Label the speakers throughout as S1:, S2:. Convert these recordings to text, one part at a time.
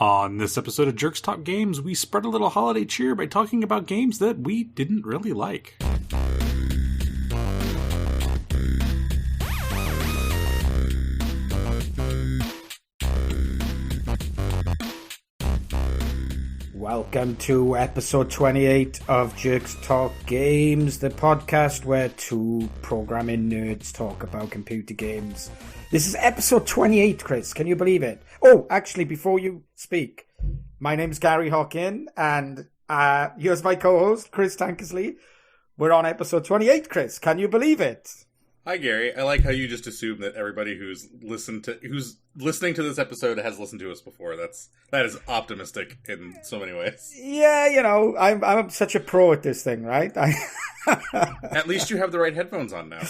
S1: On this episode of Jerks Talk Games, we spread a little holiday cheer by talking about games that we didn't really like.
S2: Welcome to episode 28 of Jerks Talk Games, the podcast where two programming nerds talk about computer games. This is episode 28, Chris. Can you believe it? Oh, actually, before you speak, my name's Gary Hockin, and here's my co-host, Chris Tankersley. We're on episode 28, Chris. Can you believe it?
S3: Hi, Gary. I like how you just assume that everybody who's listening to this episode has listened to us before. That is optimistic in so many ways.
S2: Yeah, you know, I'm such a pro at this thing, right?
S3: At least you have the right headphones on now.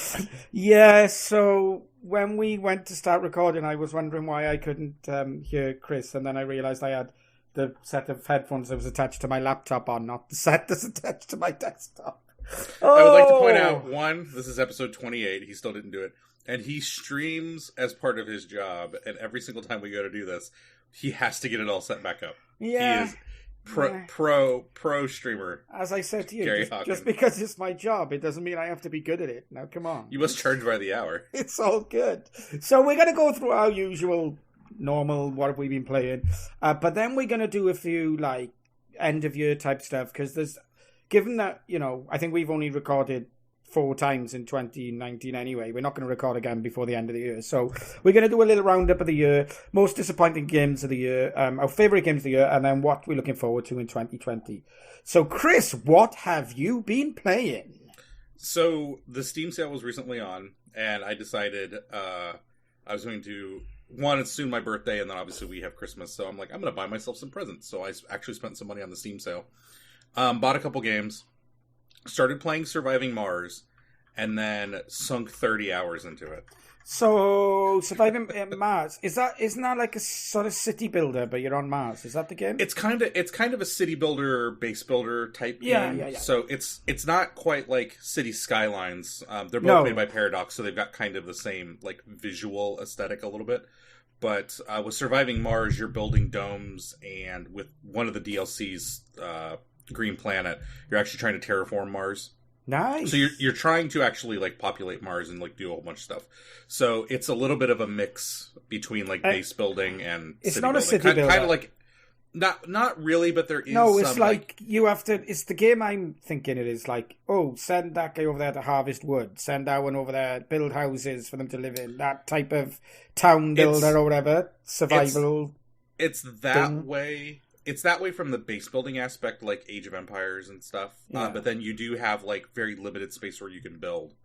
S2: Yeah, so when we went to start recording, I was wondering why I couldn't hear Chris, and then I realized I had the set of headphones that was attached to my laptop on, not the set that's attached to my desktop.
S3: I would like to point out, one, this is episode 28, he still didn't do it, and he streams as part of his job, and every single time we go to do this, he has to get it all set back up.
S2: Yeah.
S3: He is pro streamer.
S2: As I said to you,
S3: Gary
S2: just because it's my job, it doesn't mean I have to be good at it. Now, come on.
S3: You must charge by the hour.
S2: It's all good. So we're going to go through our usual, normal, what have we been playing, but then we're going to do a few, like, end-of-year type stuff, because there's... Given that, you know, I think we've only recorded 4 times in 2019 anyway. We're not going to record again before the end of the year. So we're going to do a little roundup of the year, most disappointing games of the year, our favourite games of the year, and then what we're looking forward to in 2020. So, Chris, what have you been playing?
S3: So the Steam sale was recently on, and I decided I was going to... One, it's soon my birthday, and then obviously we have Christmas, so I'm like, I'm going to buy myself some presents. So I actually spent some money on the Steam sale. Bought a couple games, started playing Surviving Mars, and then sunk 30 hours into it.
S2: So, Surviving Mars, isn't that like a sort of city builder, but you're on Mars? Is that the game?
S3: It's kind of a city builder, base builder type game.
S2: Yeah.
S3: So it's not quite like City Skylines. They're both made by Paradox, so they've got kind of the same like visual aesthetic a little bit. But with Surviving Mars, you're building domes, and with one of the DLCs, Green Planet, you're actually trying to terraform Mars.
S2: Nice.
S3: So you're trying to actually like populate Mars and like do a whole bunch of stuff. So it's a little bit of a mix between like base building and
S2: it's
S3: city
S2: not
S3: building.
S2: A city builder.
S3: Kind of like not really, but there is.
S2: No, it's
S3: some,
S2: like you have to. It's the game I'm thinking it is like. Oh, send that guy over there to harvest wood. Send that one over there, build houses for them to live in. That type of town builder or whatever survival.
S3: It's that
S2: thing.
S3: way. It's that way from the base building aspect, like Age of Empires and stuff.
S2: Yeah.
S3: But then you do have like very limited space where you can build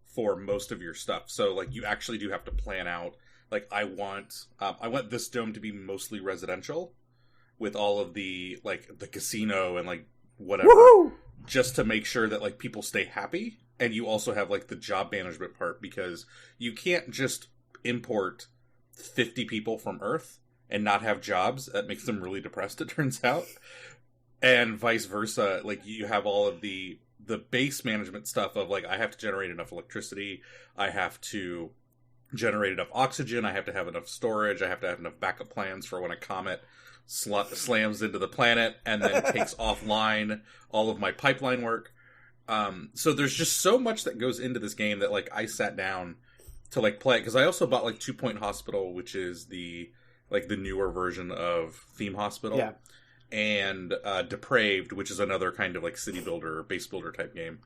S3: for most of your stuff. So like you actually do have to plan out. Like I want this dome to be mostly residential, with all of the like the casino and like whatever,
S2: Woohoo!
S3: Just to make sure that like people stay happy. And you also have like the job management part, because you can't just import 50 people from Earth and not have jobs. That makes them really depressed, it turns out. And vice versa, like you have all of the base management stuff of like, I have to generate enough electricity, I have to generate enough oxygen, I have to have enough storage, I have to have enough backup plans for when a comet slams into the planet and then takes offline all of my pipeline work. So there's just so much that goes into this game that like I sat down to like play it, because I also bought like 2 Point Hospital, which is the newer version of Theme Hospital, and Depraved, which is another kind of like city builder, base builder type game.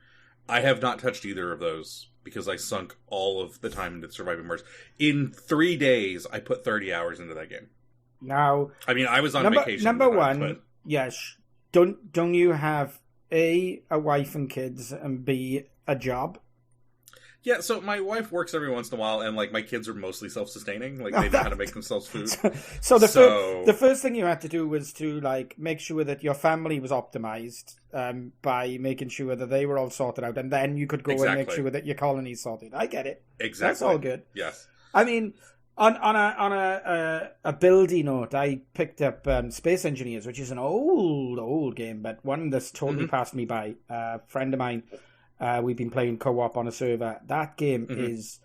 S3: I have not touched either of those because I sunk all of the time into Surviving Mars. In 3 days, I put 30 hours into that game.
S2: Now,
S3: I mean, I was on vacation.
S2: Number one, yes, don't you have A, a wife and kids, and B, a job?
S3: Yeah, so my wife works every once in a while, and like my kids are mostly self-sustaining. Like they know how to make themselves food.
S2: So the first thing you had to do was to like make sure that your family was optimized by making sure that they were all sorted out, and then you could go and make sure that your colony's sorted. I get it.
S3: Exactly,
S2: that's all good.
S3: Yes,
S2: I mean, on a buildy note, I picked up Space Engineers, which is an old game, but one that's totally passed me by. A friend of mine. We've been playing co-op on a server. That game is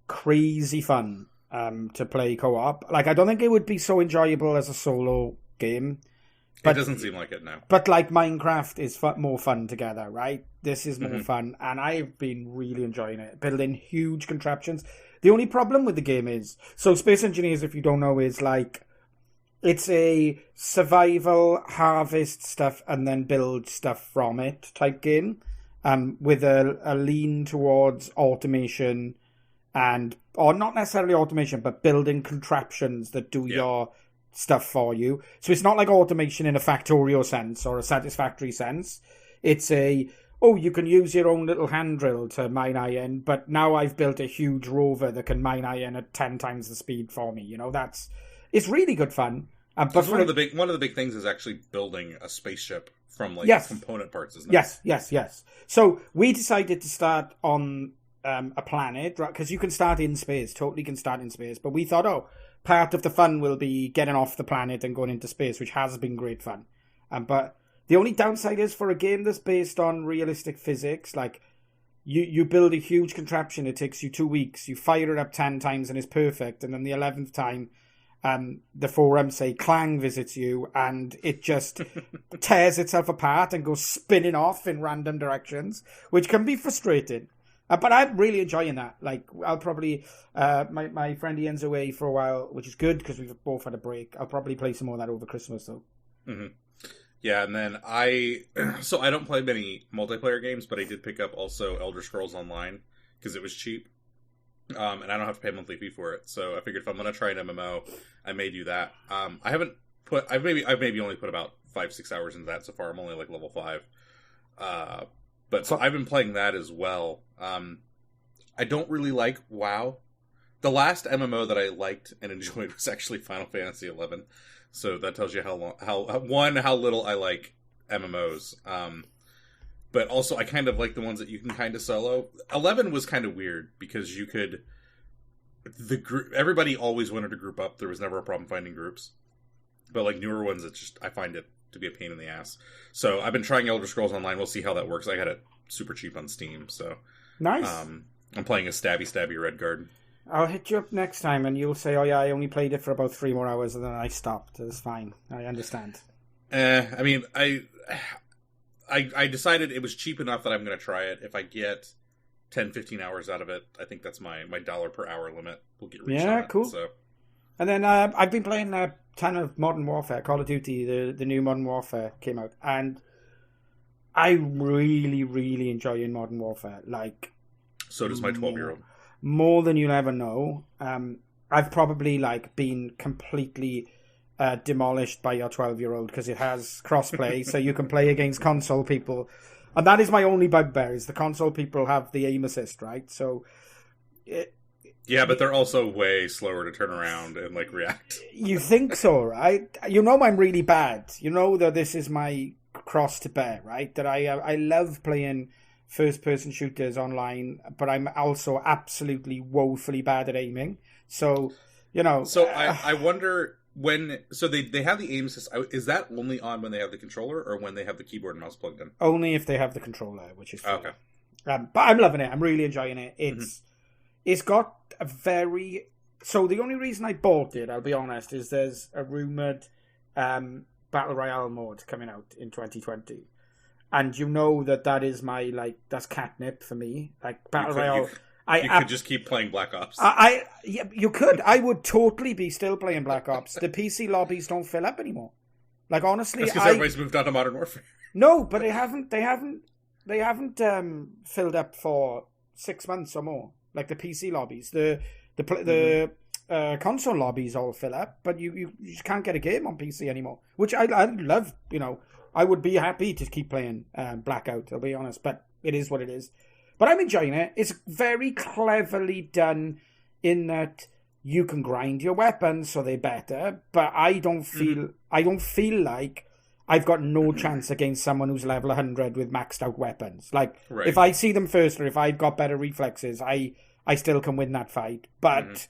S2: crazy fun. to play co-op. Like, I don't think it would be so enjoyable as a solo game.
S3: But, it doesn't seem like it now.
S2: But like Minecraft is more fun together, right? This is more fun, and I've been really enjoying it. Building huge contraptions. The only problem with the game is, so Space Engineers, if you don't know, is like, it's a survival, harvest stuff, and then build stuff from it type game, with a lean towards automation or not necessarily automation, but building contraptions that do your stuff for you. So it's not like automation in a Factorio sense or a Satisfactory sense. It's you can use your own little hand drill to mine iron, but now I've built a huge rover that can mine iron at 10 times the speed for me. It's really good fun. But
S3: one of the big things is actually building a spaceship from component parts, isn't it?
S2: Yes. So we decided to start on a planet, right? Because you can start in space, totally can start in space. But we thought, part of the fun will be getting off the planet and going into space, which has been great fun. But the only downside is for a game that's based on realistic physics, like you build a huge contraption, it takes you 2 weeks, you fire it up 10 times and it's perfect, and then the 11th time, the forums say Clang visits you and it just tears itself apart and goes spinning off in random directions, which can be frustrating. But I'm really enjoying that. Like, I'll probably, my friend Ian's away for a while, which is good because we've both had a break. I'll probably play some more of that over Christmas, though.
S3: Mm-hmm. Yeah, and then I don't play many multiplayer games, but I did pick up also Elder Scrolls Online because it was cheap. And I don't have to pay a monthly fee for it. So I figured if I'm going to try an MMO, I may do that. I've maybe only put about 5-6 hours into that so far. I'm only like level 5. But I've been playing that as well. I don't really like WoW. The last MMO that I liked and enjoyed was actually Final Fantasy XI. So that tells you how little I like MMOs. But also I kind of like the ones that you can kind of solo. 11 was kind of weird because you could everybody always wanted to group up. There was never a problem finding groups. But like newer ones, I find it to be a pain in the ass. So I've been trying Elder Scrolls Online. We'll see how that works. I got it super cheap on Steam. So
S2: nice.
S3: I'm playing a stabby Redguard.
S2: I'll hit you up next time and you'll say, I only played it for about 3 more hours and then I stopped. It's fine. I understand.
S3: I mean, I decided it was cheap enough that I'm going to try it. If I get 10-15 hours out of it, I think that's my $1 per hour limit. We'll get reached on it,
S2: cool.
S3: So.
S2: And then I've been playing a ton of Modern Warfare, Call of Duty. The new Modern Warfare came out, and I'm really, really enjoying Modern Warfare. Like,
S3: so does my 12-year-old.
S2: More than you'll ever know. I've probably been completely demolished by your 12-year-old because it has crossplay, so you can play against console people, and that is my only bugbear. Is the console people have the aim assist, right? So.
S3: Yeah, but they're also way slower to turn around and react.
S2: You think so, right? You know I'm really bad. You know that this is my cross to bear, right? That I love playing first-person shooters online, but I'm also absolutely woefully bad at aiming. So,
S3: So I wonder so they have the aim assist. Is that only on when they have the controller or when they have the keyboard and mouse plugged in?
S2: Only if they have the controller, which is
S3: okay.
S2: But I'm loving it. I'm really enjoying it. It's got a very... So the only reason I bought it, I'll be honest, is there's a rumoured Battle Royale mode coming out in 2020. And you know that is my, that's catnip for me. Battle Royale...
S3: You could just keep playing Black Ops.
S2: Yeah, you could. I would totally be still playing Black Ops. The PC lobbies don't fill up anymore. Honestly...
S3: That's because everybody's moved on to Modern Warfare.
S2: No, but they haven't filled up for 6 months or more. Like the PC lobbies, the console lobbies all fill up, but you just can't get a game on PC anymore. Which I love. I would be happy to keep playing Blackout. I'll be honest, but it is what it is. But I'm enjoying it. It's very cleverly done in that you can grind your weapons so they're better. But I don't feel like I've got no chance against someone who's level 100 with maxed out weapons. Right. If I see them first or if I've got better reflexes, I still can win that fight. But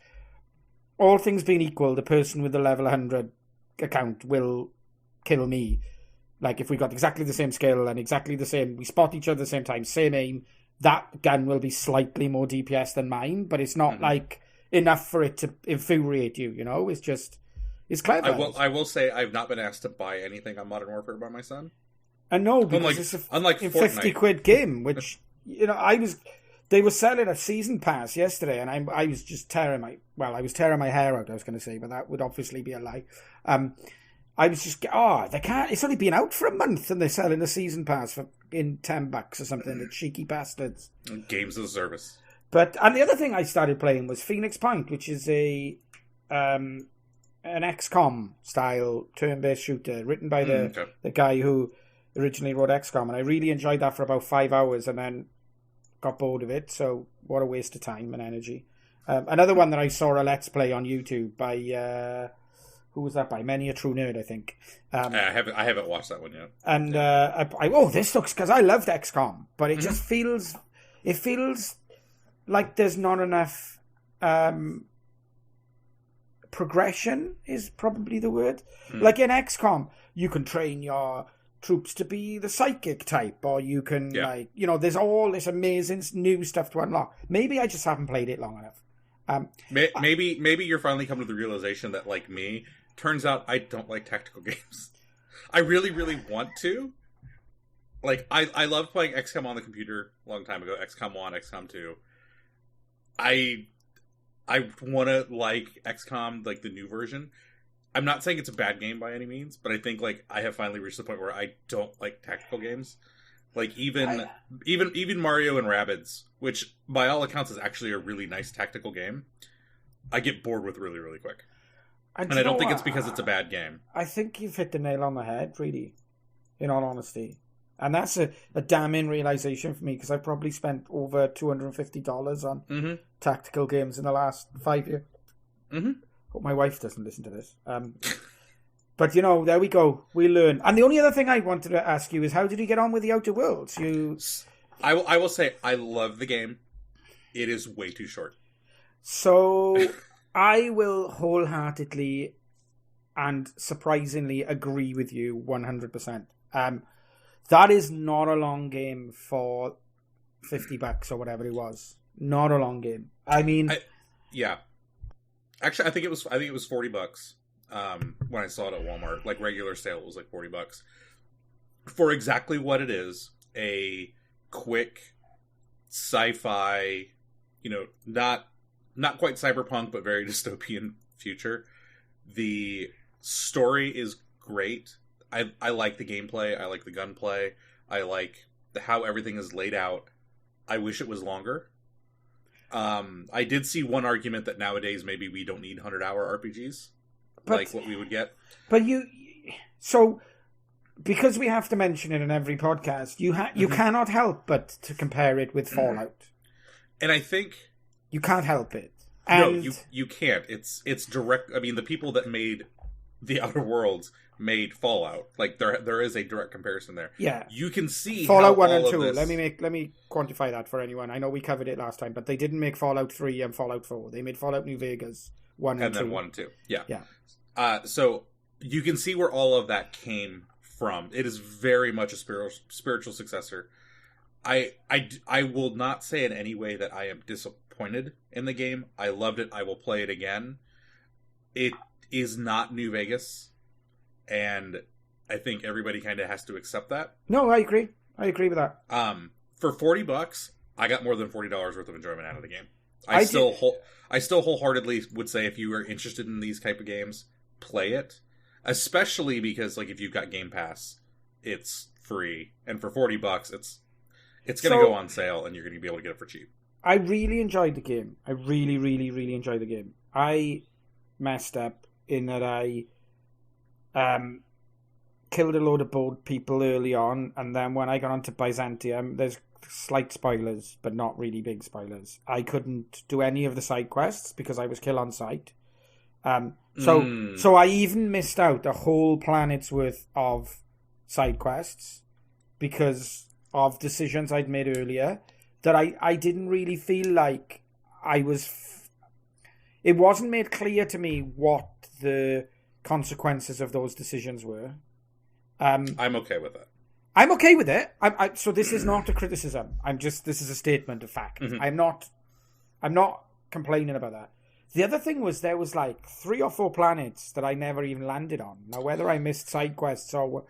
S2: all things being equal, the person with the level 100 account will kill me. If we got exactly the same skill and exactly the same, we spot each other at the same time, same aim, that gun will be slightly more DPS than mine, but it's not enough for it to infuriate you. You know, it's clever.
S3: I will say I've not been asked to buy anything on Modern Warfare by my son.
S2: I know, because it's
S3: unlike
S2: a £50 game, which they were selling a season pass yesterday, and I was just tearing my hair out. I was going to say, but that would obviously be a lie. I was just, they can't. It's only been out for a month, and they're selling a season pass in $10 or something. The cheeky bastards.
S3: Games as a service.
S2: And the other thing I started playing was Phoenix Point, which is an XCOM style turn-based shooter written by the guy who originally wrote XCOM, and I really enjoyed that for about 5 hours, and then got bored of it. So what a waste of time and energy. Another one that I saw a Let's Play on YouTube by who was that by? Many a True Nerd, I think. I
S3: haven't watched that one yet.
S2: And this looks, because I loved XCOM, but it just feels like there's not enough progression is probably the word. Like in XCOM, you can train your troops to be the psychic type, or you can there's all this amazing new stuff to unlock. Maybe I just haven't played it long enough.
S3: Maybe you're finally coming to the realization that, like me, turns out I don't like tactical games. I really, really want to. Like, I loved playing XCOM on the computer a long time ago. XCOM 1, XCOM 2. I want to like XCOM, like the new version. I'm not saying it's a bad game by any means, but I think like I have finally reached the point where I don't like tactical games. Like even Mario and Rabbids, which by all accounts is actually a really nice tactical game, I get bored with really, really quick. And I don't think it's because it's a bad game.
S2: I think you've hit the nail on the head, really, in all honesty. And that's a damning realization for me, because I've probably spent over $250 on tactical games in the last 5 years. Hope my wife doesn't listen to this. But, there we go. We learn. And the only other thing I wanted to ask you is, how did you get on with the Outer Worlds?
S3: I will say, I love the game. It is way too short.
S2: So, I will wholeheartedly and surprisingly agree with you 100%. That is not a long game for $50 or whatever it was. Not a long game. I mean...
S3: yeah. Actually, I think it was $40 when I saw it at Walmart. Like, regular sale, it was like $40 for exactly what it is. A quick sci-fi, not quite cyberpunk, but very dystopian future. The story is great. I like the gameplay. I like the gunplay. I like how everything is laid out. I wish it was longer. I did see one argument that nowadays maybe we don't need 100-hour RPGs, like what we would get.
S2: But because we have to mention it in every podcast, you cannot help but to compare it with Fallout.
S3: And I think
S2: you can't help it.
S3: And no, you can't. It's direct. I mean, the people that made the Outer Worlds made Fallout. Like there is a direct comparison there.
S2: Yeah,
S3: you can see
S2: Fallout 1 and 2. Let me quantify that for anyone. I know we covered it last time, but they didn't make Fallout 3 and Fallout 4. They made Fallout New Vegas 1 and 2.
S3: And then 1 and 2. Yeah. So you can see where all of that came from. It is very much a spiritual successor. I will not say in any way that I am disappointed in the game. I loved it. I will play it again. It is not New Vegas. And I think everybody kind of has to accept that.
S2: No, I agree. I agree with that.
S3: For $40, I got more than $40 worth of enjoyment out of the game. I still wholeheartedly would say if you are interested in these type of games, play it. Especially because, like, if you've got Game Pass, it's free, and for $40, it's going to go on sale, and you're going to be able to get it for cheap.
S2: I really enjoyed the game. I really, really, really enjoyed the game. I messed up in that I killed a load of bored people early on, and then when I got onto Byzantium, there's slight spoilers, but not really big spoilers. I couldn't do any of the side quests because I was kill on sight. So I even missed out a whole planet's worth of side quests because of decisions I'd made earlier that I didn't really feel like I was... It wasn't made clear to me what the consequences of those decisions were.
S3: I'm okay with it.
S2: I'm okay with it. So this is not a criticism. This is a statement of fact. I'm not complaining about that. The other thing was there was like 3 or 4 planets that I never even landed on. Now, whether I missed side quests or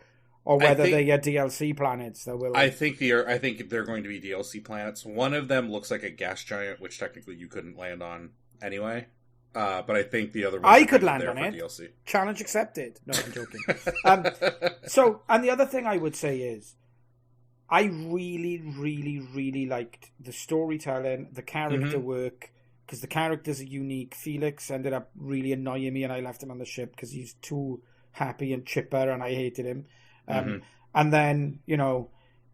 S2: whether they are DLC planets, that will.
S3: I think they're going to be DLC planets. One of them looks like a gas giant, which technically you couldn't land on anyway. But I think the other one
S2: I could land on it.
S3: DLC.
S2: Challenge accepted. No, I'm joking. And the other thing I would say is, I really, really, really liked the storytelling, the character work, because the characters are unique. Felix ended up really annoying me, and I left him on the ship because he's too happy and chipper, and I hated him. And then,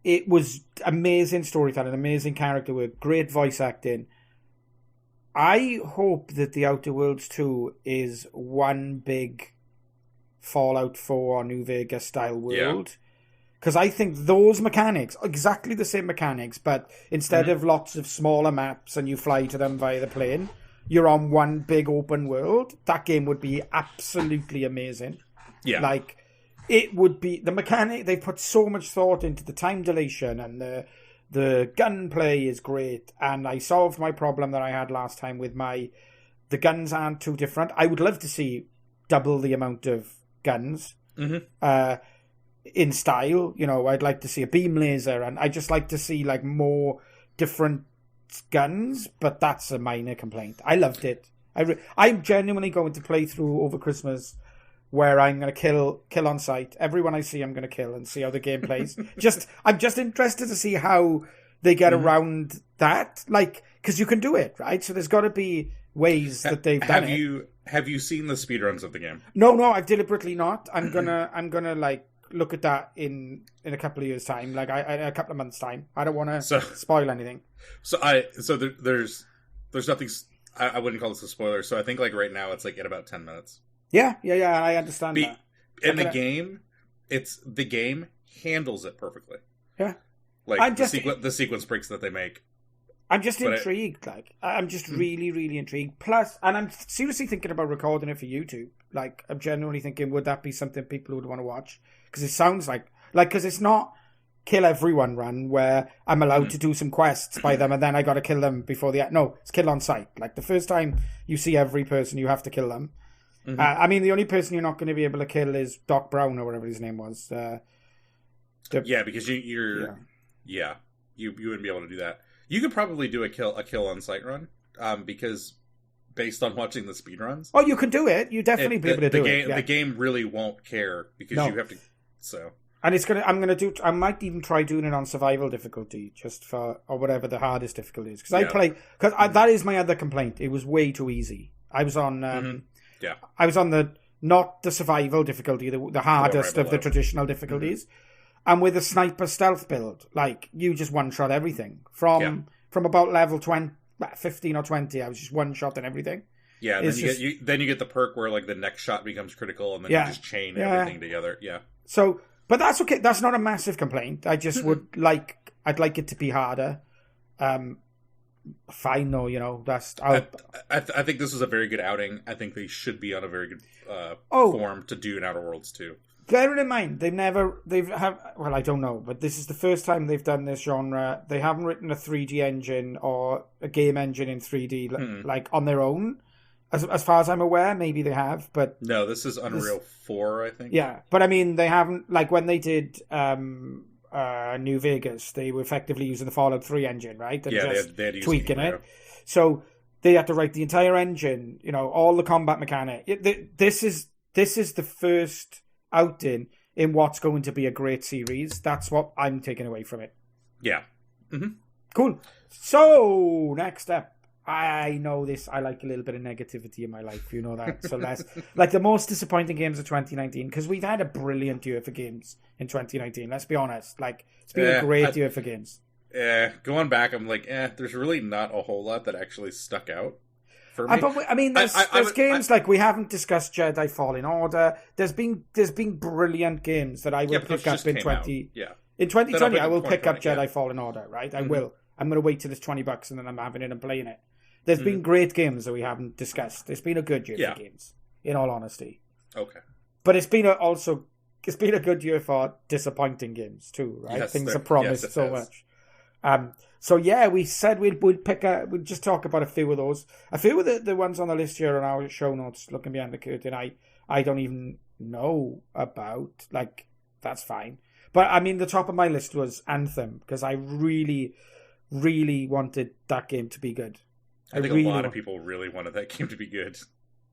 S2: it was amazing storytelling, amazing character work, great voice acting. I hope that the Outer Worlds 2 is one big Fallout 4 or New Vegas style world. Because I think those mechanics, exactly the same mechanics, but instead of lots of smaller maps and you fly to them via the plane, you're on one big open world. That game would be absolutely amazing.
S3: Yeah.
S2: Like, it would be... The mechanic, they put so much thought into the time dilation, and the gunplay is great, and I solved my problem that I had last time with the guns aren't too different. I would love to see double the amount of guns in style. I'd like to see a beam laser, and I just like to see like more different guns, but that's a minor complaint. I loved it. I'm genuinely going to play through over Christmas where I'm going to kill on sight. Everyone I see, I'm going to kill and see how the game plays. I'm just interested to see how they get around that. Like, because you can do it, right? So there's got to be ways that they've done it.
S3: Have you seen the speedruns of the game?
S2: No, I've deliberately not. I'm gonna like look at that in a couple of years' time, like a couple of months' time. I don't want to spoil anything.
S3: There's nothing. I wouldn't call this a spoiler. So I think like right now it's like at about 10 minutes.
S2: Yeah, I understand that.
S3: In the game handles it perfectly.
S2: Yeah.
S3: Like the sequence breaks that they make.
S2: I'm just intrigued. I'm just really, really intrigued. Plus, and I'm seriously thinking about recording it for YouTube. Like, I'm genuinely thinking, would that be something people would want to watch? Because it sounds because it's not kill everyone run where I'm allowed to do some quests by them and then I got to kill them before no, it's kill on sight. Like, the first time you see every person, you have to kill them. I mean, the only person you're not going to be able to kill is Doc Brown or whatever his name was.
S3: Because you wouldn't be able to do that. You could probably do a kill on sight run, because based on watching the speedruns.
S2: Oh, you can do it. You definitely be able to do it. Yeah.
S3: The game really won't care because you have to. So. And
S2: I might even try doing it on survival difficulty, or whatever the hardest difficulty is. Because that is my other complaint. It was way too easy. I was on. I was on not the survival difficulty, the hardest of the traditional difficulties. And with a sniper stealth build, like, you just one-shot everything. From about level 15 or 20, I was just one-shotting everything.
S3: Yeah, then you get the perk where, like, the next shot becomes critical, and then you just chain everything together. Yeah.
S2: So, but that's okay. That's not a massive complaint. I just I'd like it to be harder. Fine, though, I
S3: think this is a very good outing. I think they should be on a very good form to do an Outer Worlds 2.
S2: Bearing in mind, I don't know, but this is the first time they've done this genre. They haven't written a 3D engine or a game engine in 3D like on their own. As far as I'm aware, maybe they have, but
S3: no, this is Unreal 4, I think.
S2: Yeah, but I mean, they haven't, like, when they did New Vegas, they were effectively using the Fallout 3 engine, right? And
S3: they had
S2: tweaking it. So they had to write the entire engine, all the combat mechanic. This is the first outing in what's going to be a great series. That's what I'm taking away from it.
S3: Yeah. Mm-hmm.
S2: Cool. So, next up. I know this. I like a little bit of negativity in my life. You know that. So that's like the most disappointing games of 2019, because we've had a brilliant year for games in 2019. Let's be honest. Like, it's been a great year for games.
S3: Yeah, going back, I'm like, there's really not a whole lot that actually stuck out for me.
S2: But I mean, there's games like we haven't discussed Jedi Fallen Order. There's been brilliant games that I will pick up in 20.
S3: Yeah.
S2: In 2020, I will pick up Jedi Fallen Order. Right, I will. I'm going to wait till it's $20 and then I'm having it and playing it. There's been great games that we haven't discussed. It's been a good year for games, in all honesty.
S3: Okay.
S2: But it's been a good year for disappointing games too, right?
S3: Yes,
S2: Things are promised so much. So yeah, we said we'd we'd just talk about a few of those. A few of the ones on the list here on our show notes, looking behind the curtain, I don't even know about. Like, that's fine. But I mean, the top of my list was Anthem, because I really, really wanted that game to be good.
S3: I think a lot of people really wanted that game to be good.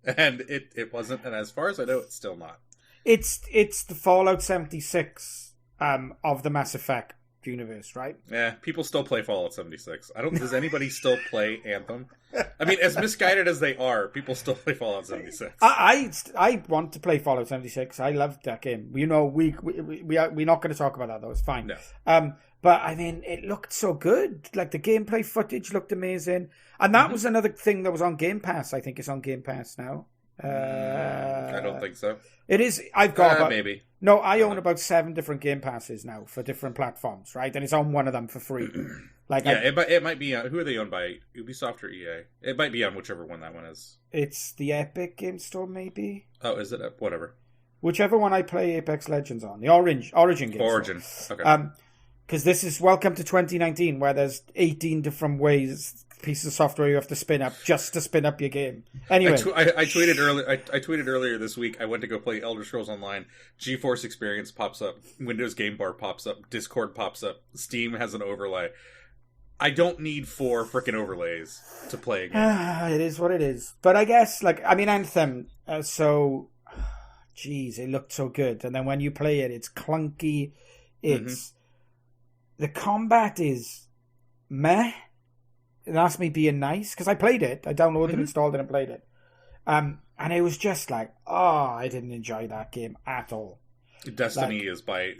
S3: And it wasn't, and as far as I know, it's still not.
S2: It's the Fallout 76 of the Mass Effect universe, right?
S3: Yeah, people still play Fallout 76. Does anybody still play Anthem? I mean, as misguided as they are, people still play Fallout 76.
S2: I want to play Fallout 76. I love that game. You know, we're not going to talk about that though. It's fine.
S3: No.
S2: But I mean, it looked so good. Like, the gameplay footage looked amazing, and that was another thing that was on Game Pass. I think it's on Game Pass now.
S3: I don't think so.
S2: It is. I've got
S3: maybe.
S2: No, I own about 7 different Game Passes now for different platforms, right? And it's on one of them for free. Like,
S3: yeah, it might be. Who are they owned by? Ubisoft or EA? It might be on whichever one that one is.
S2: It's the Epic Game Store, maybe.
S3: Oh, is it? Whatever.
S2: Whichever one I play Apex Legends on, the Origin game.
S3: Origin. Store. Okay.
S2: Because this is welcome to 2019, where there's 18 different pieces of software you have to spin up just to spin up your game. Anyway,
S3: I tweeted earlier. I tweeted earlier this week. I went to go play Elder Scrolls Online. GeForce Experience pops up. Windows Game Bar pops up. Discord pops up. Steam has an overlay. I don't need 4 freaking overlays to play a game.
S2: It is what it is. But I guess, Anthem. Geez, it looked so good. And then when you play it, it's clunky. It's the combat is meh. That's me being nice, because I played it. I downloaded, installed it, and played it. And it was just like, I didn't enjoy that game at all.
S3: Destiny is by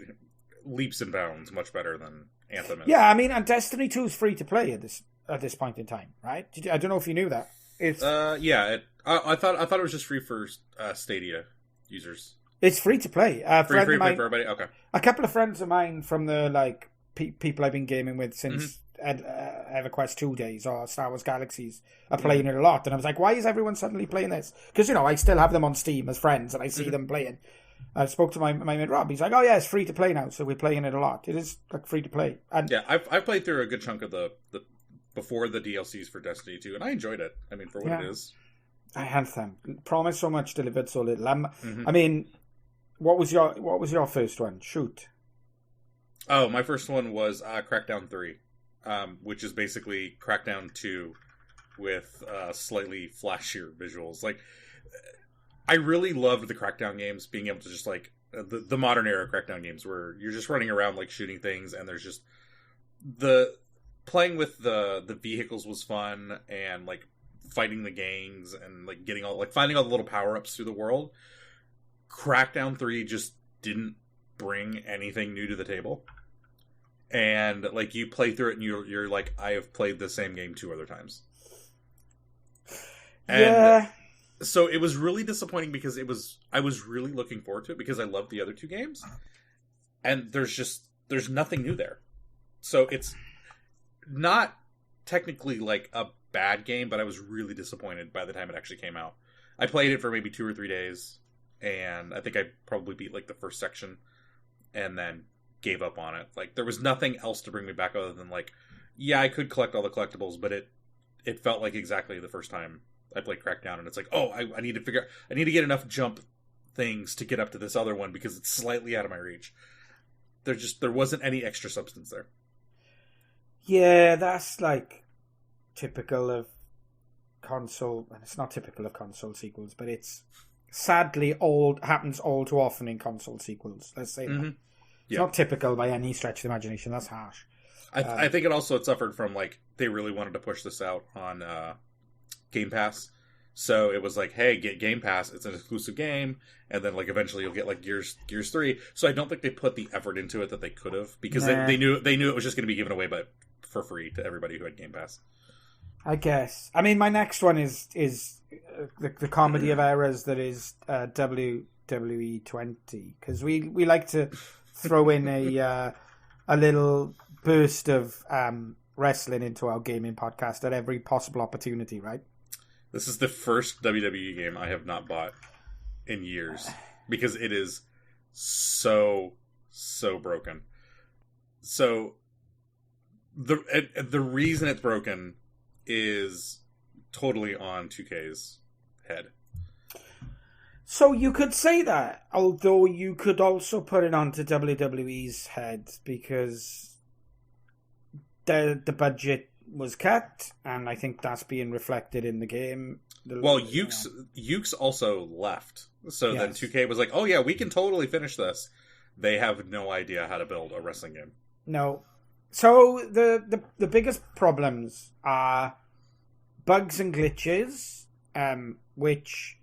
S3: leaps and bounds much better than Anthem is.
S2: Yeah, I mean, and Destiny 2 is free to play at this point in time, right? I don't know if you knew that. It's
S3: yeah. I thought it was just free for Stadia users.
S2: It's free to play.
S3: Free for everybody. Okay.
S2: A couple of friends of mine from the people I've been gaming with since EverQuest 2 days or Star Wars Galaxies are playing it a lot, and I was like, why is everyone suddenly playing this? Because I still have them on Steam as friends, and I see them playing. I spoke to my mate Rob. He's like, oh yeah, it's free to play now, so we're playing it a lot. It is free to play. And
S3: yeah, I've played through a good chunk of the before the DLCs for Destiny 2, and I enjoyed it. I mean, for what it is. Anthem
S2: promised so much, delivered so little. I mean, what was your first one? Shoot.
S3: Oh, my first one was Crackdown 3, which is basically Crackdown 2 with slightly flashier visuals. Like, I really loved the Crackdown games, being able to just the modern era Crackdown games where you're just running around shooting things, and there's just playing with the vehicles was fun, and fighting the gangs and getting finding all the little power-ups through the world. Crackdown 3 just didn't bring anything new to the table. And you play through it and you're like, I have played the same game 2 other times. And so it was really disappointing, because I was really looking forward to it because I loved the other 2 games. And there's nothing new there. So it's not technically a bad game, but I was really disappointed by the time it actually came out. I played it for maybe 2 or 3 days, and I think I probably beat the first section and then gave up on it. There was nothing else to bring me back other than yeah, I could collect all the collectibles, but it felt like exactly the first time I played Crackdown, and it's I need to get enough jump things to get up to this other one because it's slightly out of my reach. There wasn't any extra substance there.
S2: Yeah, that's typical of console, and it's not typical of console sequels, but it's sadly happens all too often in console sequels. Let's say that. It's not typical by any stretch of the imagination. That's harsh.
S3: I think it suffered from they really wanted to push this out on Game Pass, so it was hey, get Game Pass. It's an exclusive game, and then eventually you'll get Gears 3. So I don't think they put the effort into it that they could have, because they knew it was just going to be given away, but for free to everybody who had Game Pass.
S2: I guess. I mean, my next one is the comedy of errors that is WWE 20, because we like to throw in a little burst of wrestling into our gaming podcast at every possible opportunity, right?
S3: This is the first WWE game I have not bought in years, because it is so broken. So the reason it's broken is totally on 2K's head.
S2: So you could say that, although you could also put it onto WWE's head because the budget was cut, and I think that's being reflected in the game.
S3: Well, Ukes also left, so then 2K was like, "Oh yeah, we can totally finish this." They have no idea how to build a wrestling game.
S2: No. So the biggest problems are bugs and glitches, which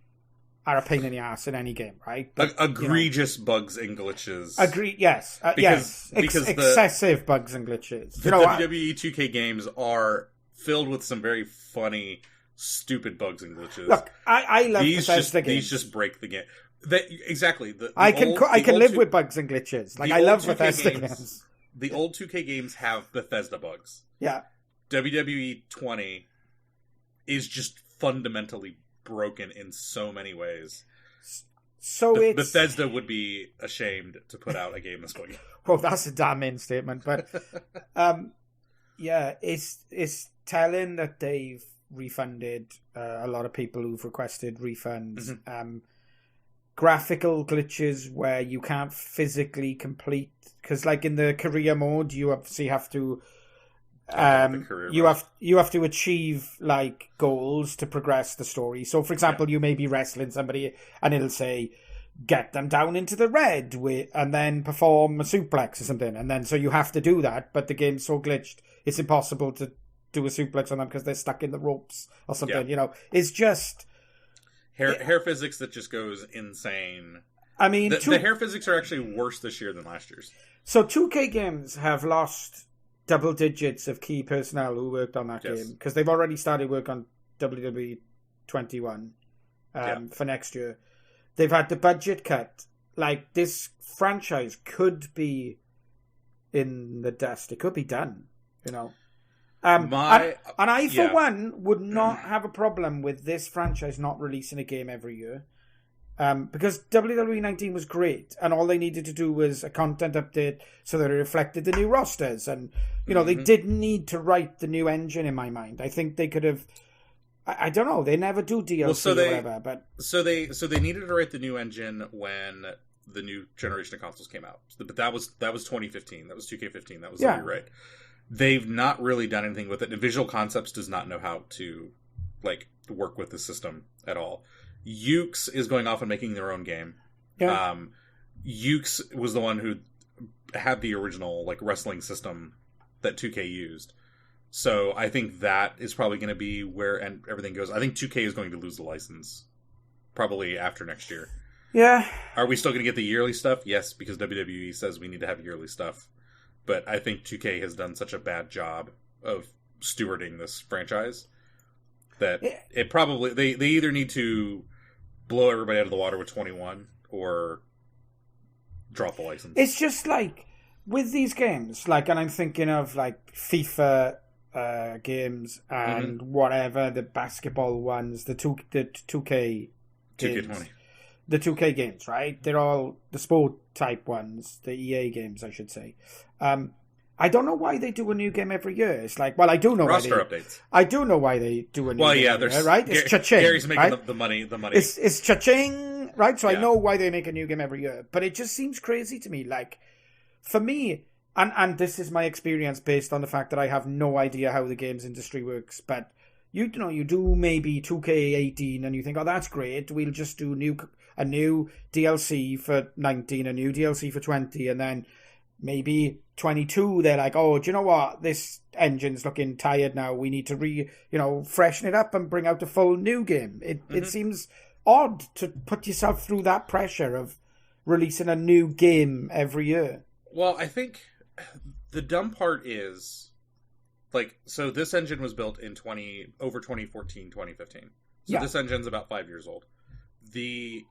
S2: are a pain in the ass in any game, right? But,
S3: egregious bugs and glitches.
S2: Yes. Because excessive bugs and glitches.
S3: The WWE 2K games are filled with some very funny, stupid bugs and glitches.
S2: Look, I love Bethesda games.
S3: These just break the game. Exactly.
S2: I can live with bugs and glitches. Like, I love Bethesda games.
S3: The old 2K games have Bethesda bugs.
S2: Yeah.
S3: WWE 20 is just fundamentally broken in so many ways.
S2: So
S3: Bethesda would be ashamed to put out a game this quick.
S2: Well, that's a damning statement, but yeah, it's telling that they've refunded a lot of people who've requested refunds. Mm-hmm. Graphical glitches where you can't physically complete, because like in the career mode, you obviously have to. You have to achieve like goals to progress the story. So, for example, you may be wrestling somebody, and it'll say, "Get them down into the red," and then perform a suplex or something. And then so you have to do that, but the game's so glitched, it's impossible to do a suplex on them because they're stuck in the ropes or something. Yeah. You know, it's just
S3: hair physics that just goes insane.
S2: I mean,
S3: the hair physics are actually worse this year than last year's.
S2: So 2K games have lost double digits of key personnel who worked on that game because they've already started work on WWE 21 for next year. They've had the budget cut. Like, this franchise could be in the dust. It could be done, you know. And I, for one, would not have a problem with this franchise not releasing a game every year. Because WWE 19 was great, and all they needed to do was a content update so that it reflected the new rosters. And, you know, they didn't need to write the new engine, in my mind. I think they could have... I don't know. They never do DLC or whatever. But
S3: So they needed to write the new engine when the new generation of consoles came out. But that was 2015. That was 2K15. That was the rewrite. They've not really done anything with it. And Visual Concepts does not know how to, like, work with the system at all. Ukes is going off and making their own game. Yeah. Ukes was the one who had the original like wrestling system that 2K used. So I think that is probably going to be where everything goes. I think 2K is going to lose the license probably after next year.
S2: Yeah.
S3: Are we still going to get the yearly stuff? Yes, because WWE says we need to have yearly stuff. But I think 2K has done such a bad job of stewarding this franchise that it probably they either need to blow everybody out of the water with 21 or drop the license.
S2: It's just like with these games, like, and I'm thinking of like FIFA games and whatever, the basketball ones, the 2K games,
S3: 2K20.
S2: The 2K games, right? They're all the sport type ones, the EA games, I should say. I don't know why they do a new game every year. It's like, well, I do know
S3: roster updates.
S2: I do know why they do a new game every year, right? It's cha-ching.
S3: Gary's making
S2: right?
S3: the money.
S2: It's cha-ching, right? So I know why they make a new game every year. But it just seems crazy to me. Like, for me, and this is my experience based on the fact that I have no idea how the games industry works, but you know, you do maybe 2K18 and you think, oh, that's great. We'll just do a new DLC for 19, a new DLC for 20, and then maybe 22, they're like, oh, do you know what? This engine's looking tired now. We need to freshen it up and bring out a full new game. It seems odd to put yourself through that pressure of releasing a new game every year.
S3: Well, I think the dumb part is, like, so this engine was built in 2014, 2015. So this engine's about 5 years old. The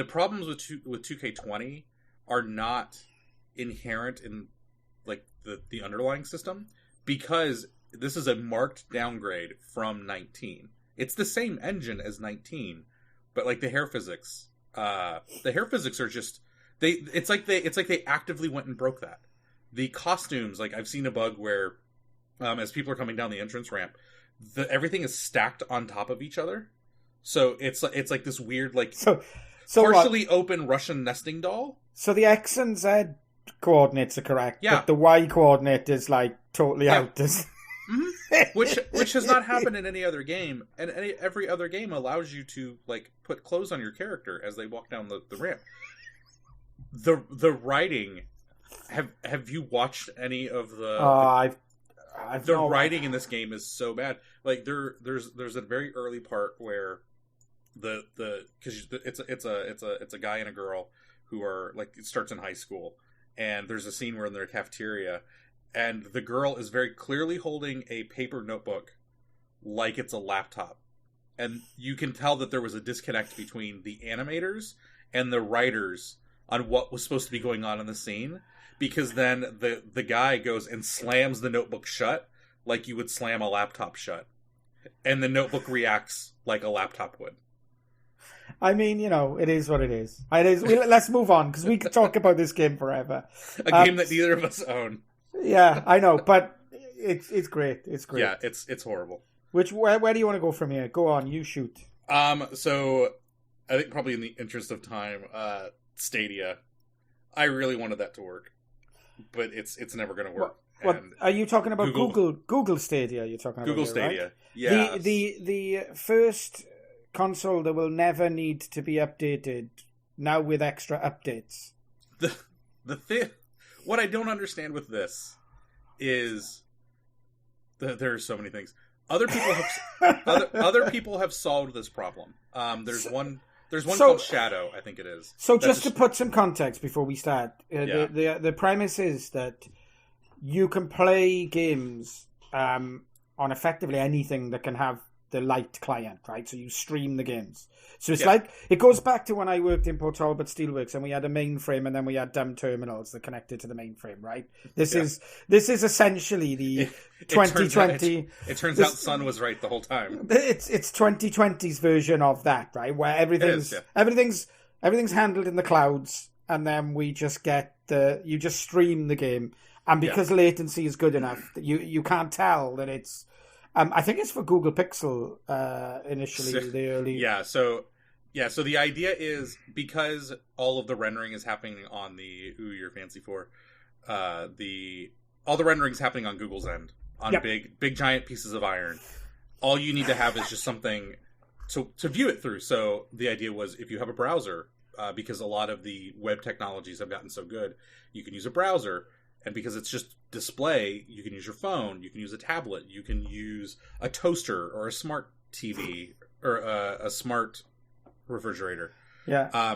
S3: problems with 2K20 are not inherent in like the underlying system, because this is a marked downgrade from 19. It's the same engine as 19, but like the hair physics are just it's like they actively went and broke that. The costumes, like I've seen a bug where as people are coming down the entrance ramp, everything is stacked on top of each other. So it's like this weird, like,
S2: so
S3: partially open Russian nesting doll.
S2: So the X and Z coordinates are correct,
S3: yeah.
S2: but the Y coordinate is like totally out.
S3: Mm-hmm. Which has not happened in any other game, and every other game allows you to like put clothes on your character as they walk down the ramp. The writing. Have you watched any of the? The writing in this game is so bad. Like there's a very early part where because it's a guy and a girl who are like, it starts in high school, and there's a scene where in their cafeteria, and the girl is very clearly holding a paper notebook like it's a laptop, and you can tell that there was a disconnect between the animators and the writers on what was supposed to be going on in the scene, because then the guy goes and slams the notebook shut like you would slam a laptop shut, and the notebook reacts like a laptop would.
S2: I mean, it is what it is. Let's move on, because we could talk about this game forever.
S3: A game that neither of us own.
S2: Yeah, I know, but it's great. It's great.
S3: Yeah, it's horrible.
S2: Where do you want to go from here? Go on, you shoot.
S3: So I think probably in the interest of time, Stadia. I really wanted that to work, but it's never going to work.
S2: What are you talking about? Google Stadia. You're talking about
S3: Google
S2: here,
S3: Stadia.
S2: Right?
S3: Yeah.
S2: The first console that will never need to be updated now with extra updates.
S3: The thing, what I don't understand with this is there are so many things. Other people have solved this problem. There's one called Shadow, I think it is.
S2: So just to put some context before we start, the premise is that you can play games on effectively anything that can have the light client, right? So you stream the games. So it's like, it goes back to when I worked in Port Talbot Steelworks, and we had a mainframe, and then we had dumb terminals that connected to the mainframe, right? This is essentially the 2020.
S3: It turns out Sun was right the whole time.
S2: It's 2020's version of that, right? Where everything's handled in the clouds, and then we just you just stream the game, and because latency is good enough, that you can't tell that it's. I think it's for Google Pixel initially. The early
S3: So the idea is, because all of the rendering is happening on the you're fancy for all the rendering is happening on Google's end on big giant pieces of iron. All you need to have is just something to view it through. So the idea was, if you have a browser, because a lot of the web technologies have gotten so good, you can use a browser. And because it's just display, you can use your phone, you can use a tablet, you can use a toaster or a smart TV or a smart refrigerator.
S2: Yeah.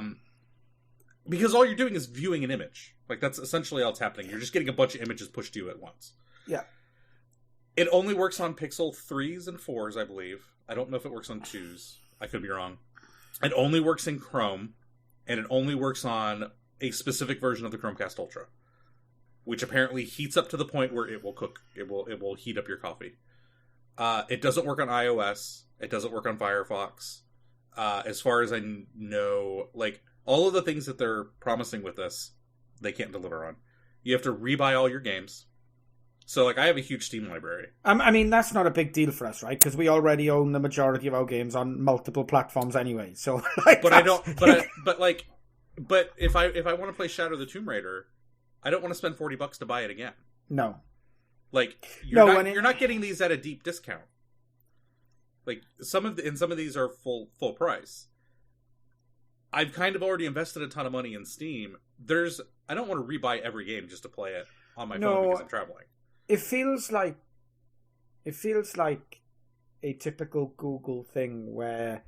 S3: Because all you're doing is viewing an image. Like, that's essentially all that's happening. You're just getting a bunch of images pushed to you at once.
S2: Yeah.
S3: It only works on Pixel 3s and 4s, I believe. I don't know if it works on 2s. I could be wrong. It only works in Chrome, and it only works on a specific version of the Chromecast Ultra, which apparently heats up to the point where it will cook. It will heat up your coffee. It doesn't work on iOS. It doesn't work on Firefox. As far as I know, like, all of the things that they're promising with this, they can't deliver on. You have to rebuy all your games. So, like, I have a huge Steam library.
S2: I mean, that's not a big deal for us, right? Because we already own the majority of our games on multiple platforms anyway. So, like,
S3: but I don't. But if I want to play Shadow of the Tomb Raider, I don't want to spend $40 to buy it again.
S2: No.
S3: Like, you're not getting these at a deep discount. Like, some of these are full price. I've kind of already invested a ton of money in Steam. I don't want to rebuy every game just to play it on my phone because I'm traveling.
S2: It feels like a typical Google thing where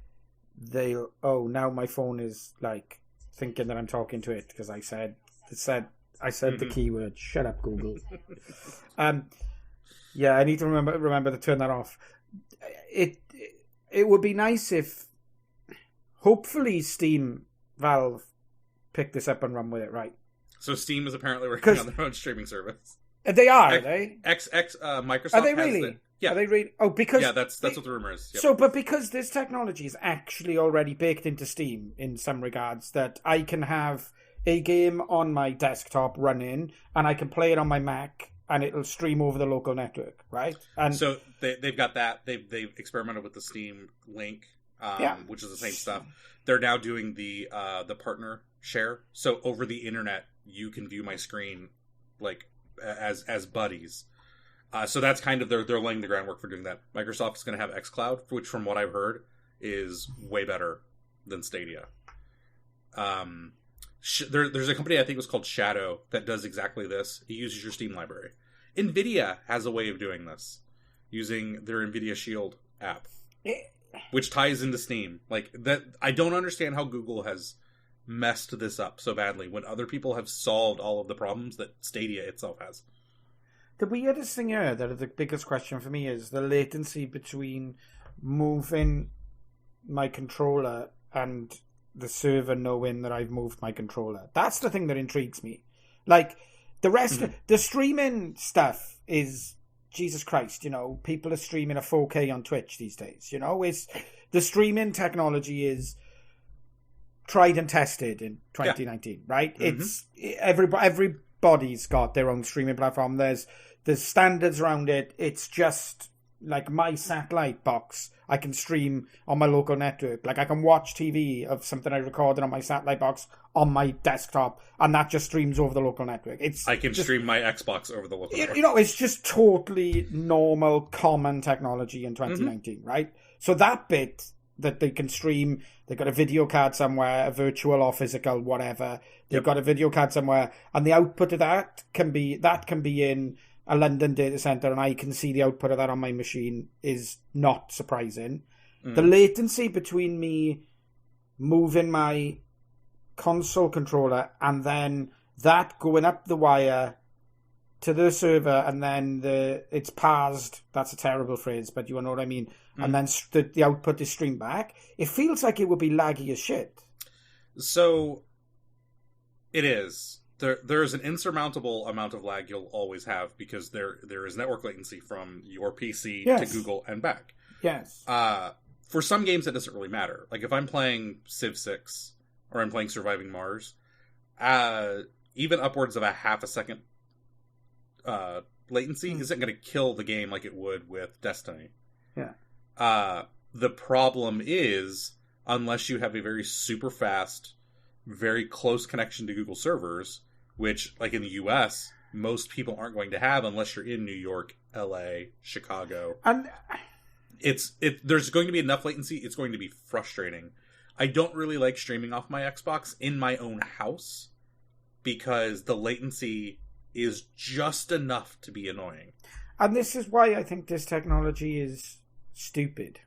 S2: now my phone is like thinking that I'm talking to it because I said the keyword. Shut up, Google. I need to remember to turn that off. It would be nice if, hopefully, Valve pick this up and run with it, right?
S3: So Steam is apparently working on their own streaming service.
S2: They are, they?
S3: Microsoft.
S2: Are they really?
S3: Yeah.
S2: Are they really? Oh, because
S3: that's what the rumor is. Yep.
S2: So, but because this technology is actually already baked into Steam in some regards, that I can have a game on my desktop running, and I can play it on my Mac and it'll stream over the local network, right? And
S3: so they've got that. They've experimented with the Steam Link, which is the same stuff. They're now doing the partner share. So over the internet, you can view my screen like as buddies. So that's kind of they're laying the groundwork for doing that. Microsoft is going to have xCloud, which from what I've heard is way better than Stadia. There's a company I think it was called Shadow that does exactly this. It uses your Steam library. NVIDIA has a way of doing this using their NVIDIA Shield app, which ties into Steam. Like that, I don't understand how Google has messed this up so badly when other people have solved all of the problems that Stadia itself has.
S2: The weirdest thing here, that the biggest question for me, is the latency between moving my controller and the server knowing that I've moved my controller. That's the thing that intrigues me. Like, the rest, the streaming stuff is, Jesus Christ, you know, people are streaming a 4K on Twitch these days, you know? The streaming technology is tried and tested in 2019, right? It's everybody's got their own streaming platform. There's standards around it. It's just like my satellite box. I can stream on my local network. Like I can watch TV of something I recorded on my satellite box on my desktop, and that just streams over the local network. I can
S3: stream my Xbox over the local network.
S2: You know, it's just totally normal, common technology in 2019, right? So that bit that they can stream, they've got a video card somewhere, a virtual or physical, whatever. They've got a video card somewhere, and the output of that can be in a London data center, and I can see the output of that on my machine, is not surprising. The latency between me moving my console controller and then that going up the wire to the server, and then it's parsed. That's a terrible phrase, but you know what I mean. And then the output is streamed back. It feels like it would be laggy as shit.
S3: So it is. There is an insurmountable amount of lag you'll always have because there is network latency from your PC to Google and back.
S2: Yes.
S3: For some games, it doesn't really matter. Like if I'm playing Civ 6 or I'm playing Surviving Mars, even upwards of a half a second latency isn't going to kill the game like it would with Destiny.
S2: Yeah.
S3: The problem is, unless you have a very super fast, very close connection to Google servers, which, like in the US, most people aren't going to have unless you're in New York, LA, Chicago.
S2: And
S3: there's going to be enough latency, it's going to be frustrating. I don't really like streaming off my Xbox in my own house because the latency is just enough to be annoying.
S2: And this is why I think this technology is stupid.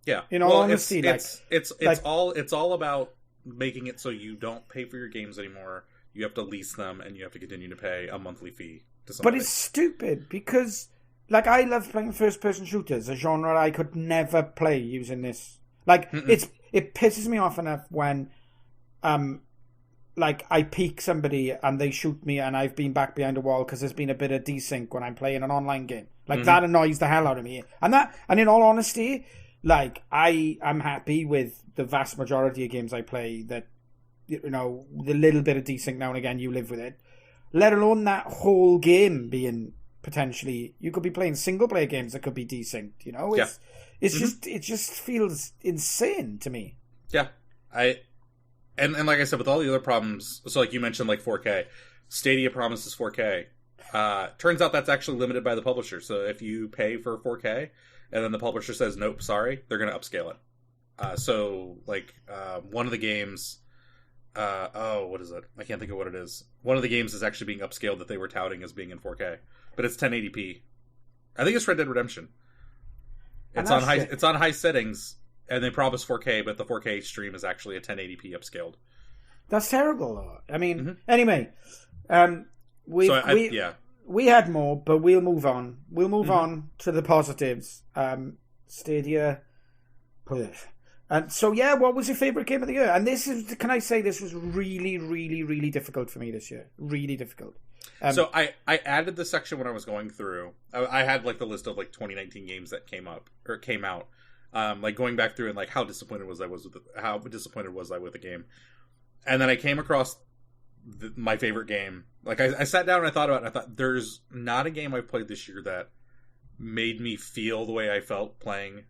S3: Yeah.
S2: In all honesty,
S3: it's all about making it so you don't pay for your games anymore. You have to lease them, and you have to continue to pay a monthly fee to somebody.
S2: But it's stupid because, like, I love playing first-person shooters, a genre I could never play using this. Like, it pisses me off enough when, like, I peek somebody and they shoot me, and I've been back behind a wall because there's been a bit of desync when I'm playing an online game. Like, that annoys the hell out of me. And in all honesty, like, I'm happy with the vast majority of games I play that, you know, the little bit of desync now and again, you live with it. Let alone that whole game being potentially, you could be playing single player games that could be desynced, you know? It just feels insane to me.
S3: Yeah. And like I said, with all the other problems, so like you mentioned, like 4K, Stadia promises 4K. Turns out that's actually limited by the publisher. So if you pay for 4K and then the publisher says, nope, sorry, they're going to upscale it. So, like, one of the games, what is it? I can't think of what it is. One of the games is actually being upscaled that they were touting as being in 4K, but it's 1080p. I think it's Red Dead Redemption. It's on high settings, and they promise 4K, but the 4K stream is actually a 1080p upscaled.
S2: That's terrible, though. I mean, anyway, we had more, but we'll move on. We'll move on to the positives. Stadia. And so, yeah, what was your favourite game of the year? And this is, can I say, this was really, really, really difficult for me this year. Really difficult.
S3: So I added the section when I was going through. I had like the list of like 2019 games that came out. Like going back through and like how disappointed was I with the game. And then I came across my favorite game. Like, I sat down and I thought about it, and I thought, there's not a game I've played this year that made me feel the way I felt playing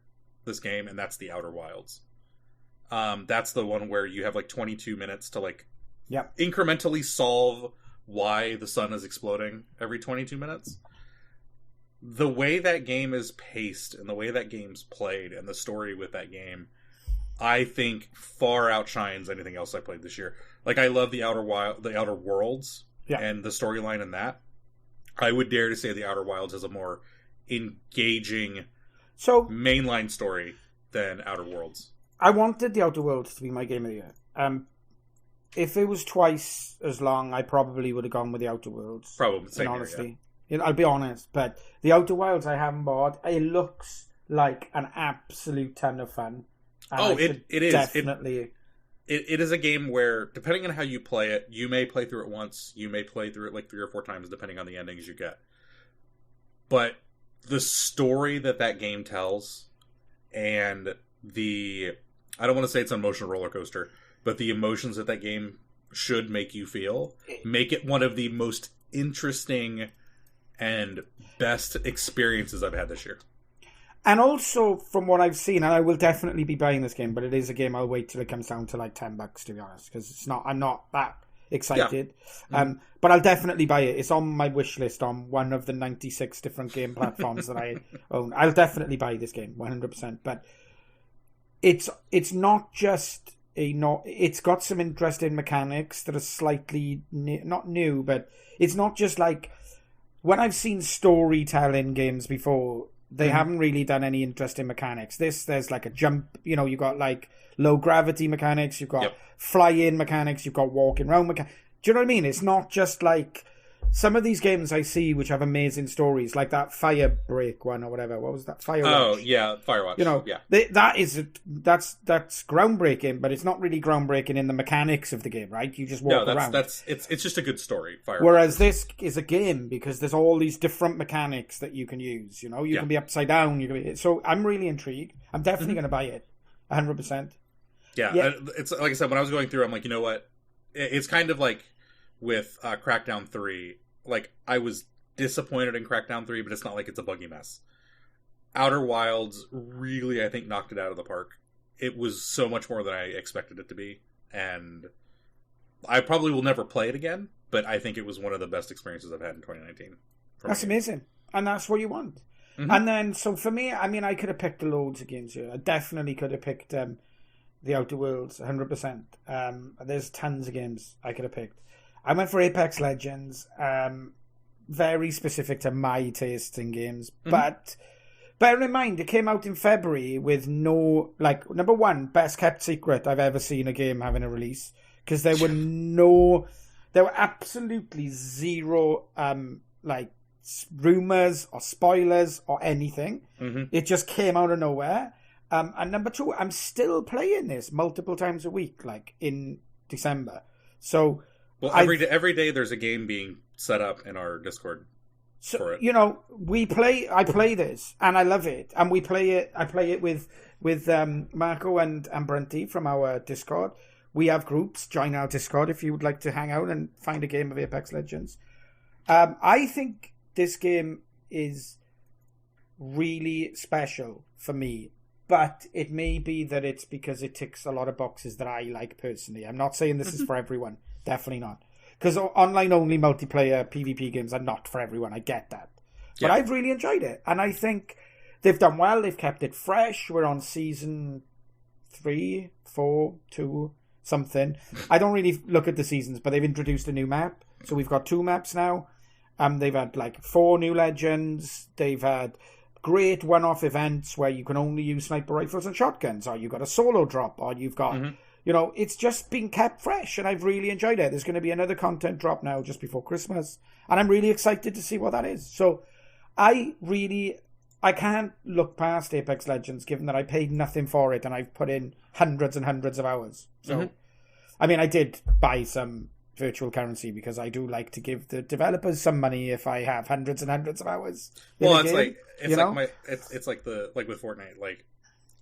S3: this game, and that's The Outer Wilds. That's the one where you have, like, 22 minutes to, like, incrementally solve why the sun is exploding every 22 minutes. The way that game is paced, and the way that game's played, and the story with that game, I think far outshines anything else I played this year. Like, I love the Outer Worlds, and the storyline in that. I would dare to say the Outer Wilds has a more engaging mainline story than Outer Worlds.
S2: I wanted the Outer Worlds to be my game of the year. If it was twice as long, I probably would have gone with the Outer Worlds.
S3: Probably, same
S2: honestly. I'll be honest, but the Outer Wilds I haven't bought. It looks like an absolute ton of fun.
S3: It is
S2: definitely.
S3: It is a game where, depending on how you play it, you may play through it once, you may play through it like 3 or 4 times, depending on the endings you get. But the story that game tells, and I don't want to say it's an emotional roller coaster, but the emotions that game should make you feel, make it one of the most interesting and best experiences I've had this year.
S2: And also, from what I've seen, and I will definitely be buying this game, but it is a game I'll wait till it comes down to like $10, to be honest, because I'm not that excited. Yeah. But I'll definitely buy it. It's on my wish list on one of the 96 different game platforms that I own. I'll definitely buy this game, 100%. But it's not just it's got some interesting mechanics that are slightly not new, but it's not just like when I've seen storytelling games before. They haven't really done any interesting mechanics. There's like a jump, you got like low gravity mechanics, you've got fly-in mechanics, you've got walking around mechanics. Do you know what I mean? It's not just like some of these games I see which have amazing stories, like that Firebreak one or whatever. What was that? Firewatch.
S3: Oh, yeah, Firewatch.
S2: That's groundbreaking, but it's not really groundbreaking in the mechanics of the game, right? You just walk around.
S3: It's just a good story. Firewatch.
S2: Whereas this is a game because there's all these different mechanics that you can use. You can be upside down. So I'm really intrigued. I'm definitely going to buy it, 100%.
S3: Yeah, it's like I said, when I was going through, I'm like, you know what? It's kind of like with Crackdown 3. Like, I was disappointed in Crackdown 3, but it's not like it's a buggy mess. Outer Wilds really, I think, knocked it out of the park. It was so much more than I expected it to be, and I probably will never play it again, but I think it was one of the best experiences I've had in 2019.
S2: That's amazing, and that's what you want. Mm-hmm. And then, so for me, I mean, I could have picked loads of games here. I definitely could have picked the Outer Worlds, 100%. There's tons of games I could have picked. I went for Apex Legends, very specific to my taste in games. Mm-hmm. But bear in mind, it came out in February with no, like, number one, best kept secret I've ever seen a game having a release. Because there were absolutely zero, rumors or spoilers or anything. Mm-hmm. It just came out of nowhere. And number two, I'm still playing this multiple times a week, like in December. So...
S3: Well, every day there's a game being set up in our Discord for it.
S2: I play this and I love it, and I play it with Marco and Brenty from our Discord. We have groups. Join our Discord if you would like to hang out and find a game of Apex Legends. I think this game is really special for me, but it may be that it's because it ticks a lot of boxes that I like personally. I'm not saying this is for everyone. Definitely not. Because online-only multiplayer PvP games are not for everyone. I get that. Yeah. But I've really enjoyed it. And I think they've done well. They've kept it fresh. We're on season 3, 4, 2, something. I don't really look at the seasons, but they've introduced a new map. So we've got 2 maps now. They've had like 4 new legends. They've had great one-off events where you can only use sniper rifles and shotguns, or you've got a solo drop, or you've got... Mm-hmm. It's just been kept fresh, and I've really enjoyed it. There's going to be another content drop now just before Christmas, and I'm really excited to see what that is. So I can't look past Apex Legends, given that I paid nothing for it, and I've put in hundreds and hundreds of hours. So, I mean, I did buy some virtual currency because I do like to give the developers some money if I have hundreds and hundreds of hours.
S3: Well, it's game, it's like with Fortnite. Like,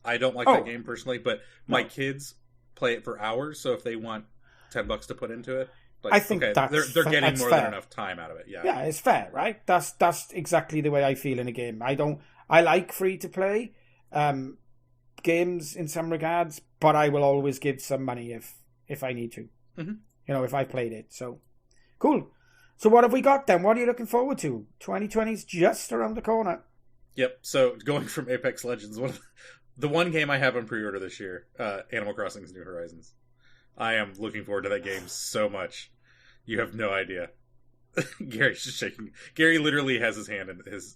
S3: I don't like that game personally, but my kids play it for hours, so if they want $10 to put into it, Like,
S2: I think
S3: okay,
S2: that's
S3: they're getting
S2: that's
S3: more
S2: fair.
S3: than enough time out of it. Yeah,
S2: Yeah, it's fair, right? That's exactly the way I feel in a game. I like free to play games in some regards, but I will always give some money if I need to.
S3: Mm-hmm.
S2: You know, if I played it. So cool. So what have we got then? What are you looking forward to? 2020's just around the corner.
S3: Yep. So going from Apex Legends, the one game I have on pre-order this year, Animal Crossing's New Horizons. I am looking forward to that game so much. You have no idea. Gary's just shaking. Gary literally has his head in his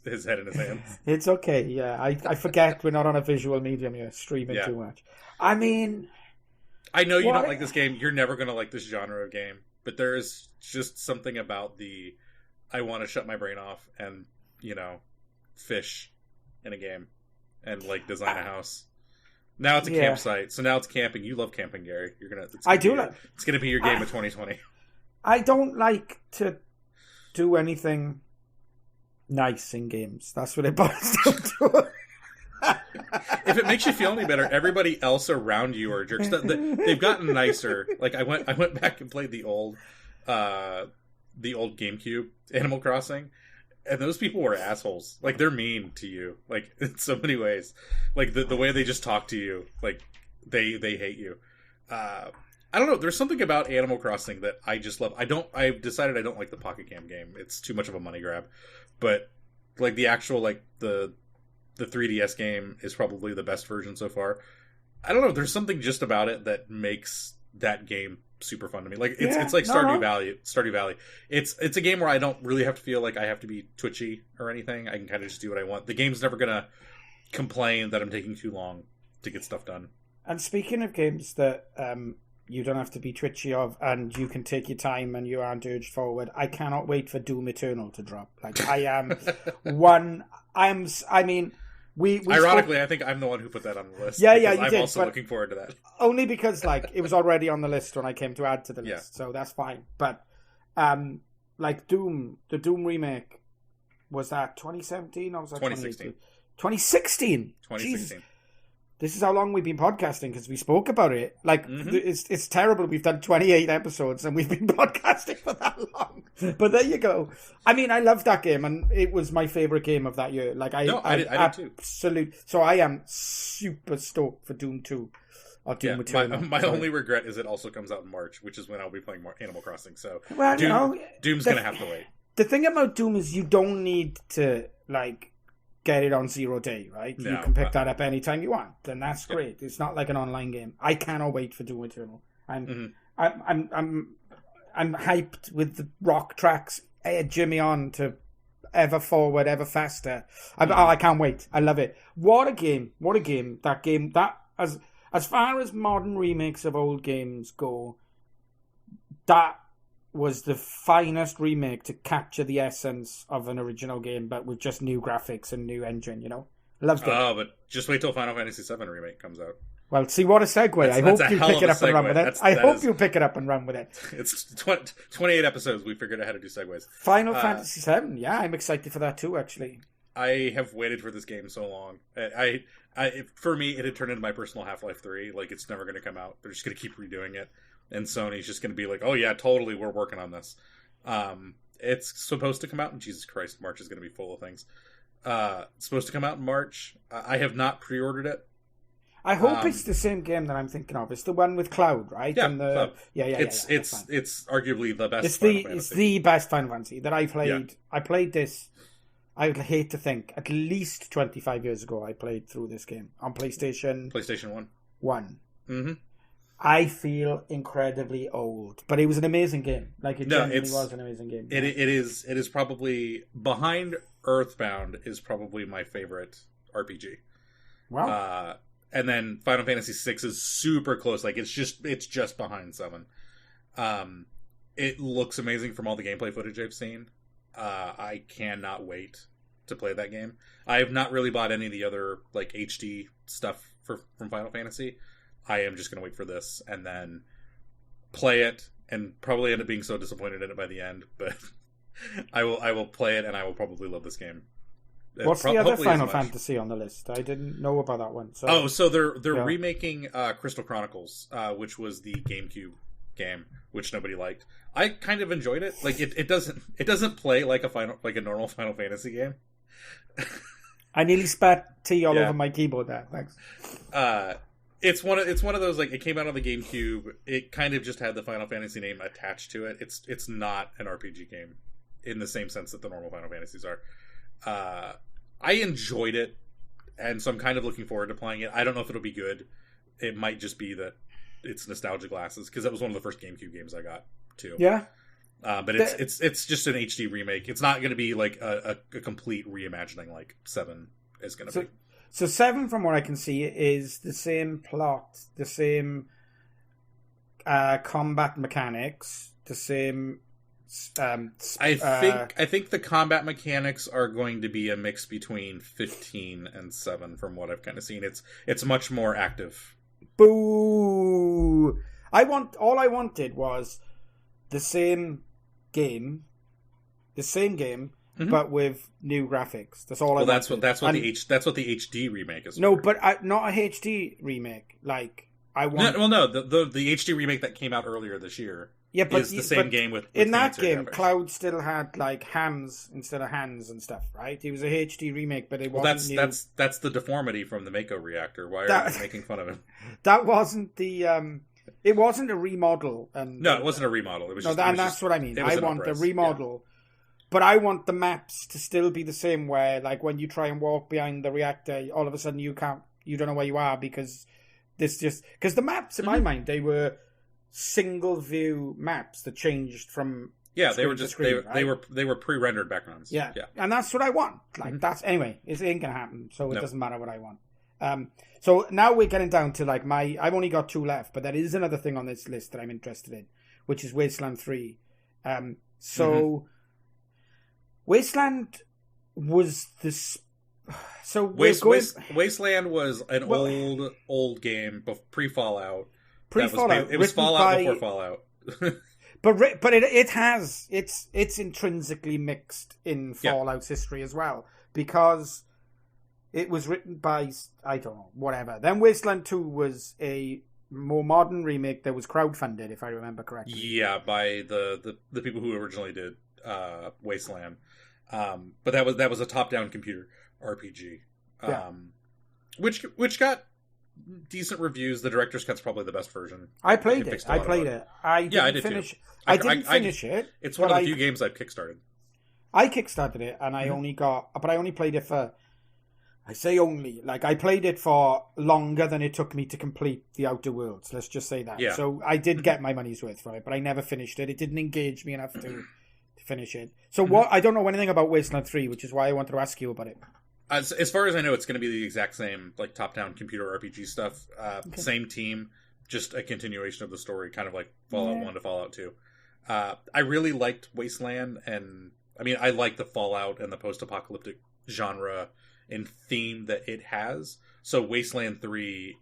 S3: hands.
S2: It's okay. Yeah, I forget we're not on a visual medium here, streaming too much. I mean,
S3: I know you don't like this game. You're never going to like this genre of game. But there is just something about I want to shut my brain off and, fish in a game and, design a house. Now it's a campsite, so now it's camping. You love camping, Gary. It's going to be your game of 2020.
S2: I don't like to do anything nice in games. That's what it boils down to.
S3: If it makes you feel any better, everybody else around you are jerks. They've gotten nicer. I went back and played the old GameCube Animal Crossing, and those people were assholes. They're mean to you, in so many ways. The way they just talk to you, they hate you. I don't know. There's something about Animal Crossing that I just love. I've decided I don't like the Pocket Cam game. It's too much of a money grab. But the actual the 3DS game is probably the best version so far. I don't know. There's something just about it that makes that game super fun to me. It's like Stardew Valley. Stardew Valley. It's a game where I don't really have to feel like I have to be twitchy or anything. I can kind of just do what I want. The game's never gonna complain that I'm taking too long to get stuff done.
S2: And speaking of games that you don't have to be twitchy of, and you can take your time and you aren't urged forward, I cannot wait for Doom Eternal to drop. I am
S3: Ironically, I think I'm the one who put that on the list.
S2: Yeah, you
S3: I'm
S2: did,
S3: also looking forward to that.
S2: Only because it was already on the list when I came to add to the list, so that's fine. But Doom, the Doom remake, was that 2017 or was that
S3: 2016?
S2: 2016.
S3: 2016.
S2: Jeez. This is how long we've been podcasting because we spoke about it. It's terrible. We've done 28 episodes and we've been podcasting for that long. But there you go. I mean, I love that game and it was my favorite game of that year. I did too. So I am super stoked for Doom 2 or Doom Eternal.
S3: My only regret is it also comes out in March, which is when I'll be playing more Animal Crossing. So Doom's going to have to wait.
S2: The thing about Doom is you don't need to get it on 0 day, right? No, you can pick that up anytime you want, and that's great. It's not like an online game. I cannot wait for Doom Eternal. I'm hyped with the rock tracks edging me on to ever forward, ever faster. I can't wait. I love it. What a game! That as far as modern remakes of old games go, that was the finest remake to capture the essence of an original game, but with just new graphics and new engine, Loves it.
S3: Oh, but just wait till Final Fantasy VII Remake comes out.
S2: Well, see, what a segue. I hope you pick it up and run with it. I hope you pick it up and run with it.
S3: It's 28 episodes. We figured out how to do segues.
S2: Final Fantasy VII. Yeah, I'm excited for that too, actually.
S3: I have waited for this game so long. For me, it had turned into my personal Half-Life 3. It's never going to come out. They're just going to keep redoing it. And Sony's just going to be like, oh yeah, totally, we're working on this. It's supposed to come out, and Jesus Christ, March is going to be full of things. It's supposed to come out in March. I have not pre-ordered it.
S2: I hope it's the same game that I'm thinking of. It's the one with Cloud, right?
S3: Yeah,
S2: and
S3: Cloud.
S2: It's
S3: arguably the best.
S2: It's the best Final Fantasy that I played.
S3: Yeah.
S2: I played this. I would hate to think at least 25 years ago I played through this game on PlayStation 1.
S3: Mm-hmm.
S2: I feel incredibly old, but it was an amazing game. Genuinely was an amazing game.
S3: It is probably behind Earthbound is probably my favorite RPG.
S2: Wow.
S3: And then Final Fantasy VI is super close. It's just behind 7. It looks amazing from all the gameplay footage I've seen. I cannot wait to play that game. I have not really bought any of the other HD stuff from Final Fantasy. I am just going to wait for this and then play it and probably end up being so disappointed in it by the end. But I will play it and I will probably love this game.
S2: What's the other Final Fantasy on the list? I didn't know about that one.
S3: So they're remaking Crystal Chronicles, which was the GameCube game, which nobody liked. I kind of enjoyed it. Like it doesn't play like a normal Final Fantasy game.
S2: I nearly spat tea all over my keyboard there. Thanks.
S3: It's one of those, like, it came out on the GameCube. It kind of just had the Final Fantasy name attached to it. It's not an RPG game in the same sense that the normal Final Fantasies are. I enjoyed it, and so I'm kind of looking forward to playing it. I don't know if it'll be good. It might just be that it's nostalgia glasses, because that was one of the first GameCube games I got too.
S2: Yeah.
S3: But it's just an HD remake. It's not going to be like a complete reimagining like 7 is going to be.
S2: So 7, from what I can see, is the same plot, the same combat mechanics, the same.
S3: I think the combat mechanics are going to be a mix between 15 and 7, from what I've kind of seen. It's much more active.
S2: Boo! All I wanted was the same game,
S3: Mm-hmm.
S2: but with new graphics. That's all I wanted.
S3: That's what the HD remake is.
S2: No, but not a HD remake. Like I want.
S3: The HD remake that came out earlier this year.
S2: Yeah, but
S3: is the same game with
S2: in that game,
S3: graphics.
S2: Cloud still had like hams instead of hands and stuff, right? It was a HD remake, but it wasn't new.
S3: That's the deformity from the Mako reactor. Why are you making fun of it?
S2: That wasn't the. It wasn't a remodel.
S3: No, it wasn't a remodel. It was
S2: that's what I mean. I want a remodel, but I want the maps to still be the same. Where like when you try and walk behind the reactor, all of a sudden you don't know where you are because the maps in my mind they were single view maps that changed from
S3: they were just
S2: screen,
S3: they were pre-rendered backgrounds.
S2: Yeah, and that's what I want. Like that's anyway, it ain't gonna happen, so it doesn't matter what I want. So now we're getting down to like I've only got 2 left, but there is another thing on this list that I'm interested in, which is Wasteland 3. Wasteland was this. So
S3: Wasteland was an old game, pre-Fallout.
S2: Pre-Fallout.
S3: It was Fallout before Fallout.
S2: but it's intrinsically mixed in Fallout's history as well, because it was written by, I don't know, whatever. Then Wasteland 2 was a more modern remake that was crowdfunded, if I remember correctly.
S3: Yeah, by the people who originally did Wasteland. But that was a top-down computer RPG. Which got decent reviews. The director's cut's probably the best version.
S2: I played it. I didn't finish it.
S3: It's one of the few games I've kickstarted.
S2: I kickstarted it, and I only played it for. I say only, like I played it for longer than it took me to complete the Outer Worlds. Let's just say that. Yeah. So I did get my money's worth for it, but I never finished it. It didn't engage me enough to finish it. So what? I don't know anything about Wasteland 3, which is why I wanted to ask you about it.
S3: As far as I know, it's going to be the exact same, like top-down computer RPG stuff. Same team, just a continuation of the story, kind of like Fallout 1 to Fallout 2. I really liked Wasteland, and I mean, I like the Fallout and the post-apocalyptic genre and theme that it has. So Wasteland 3,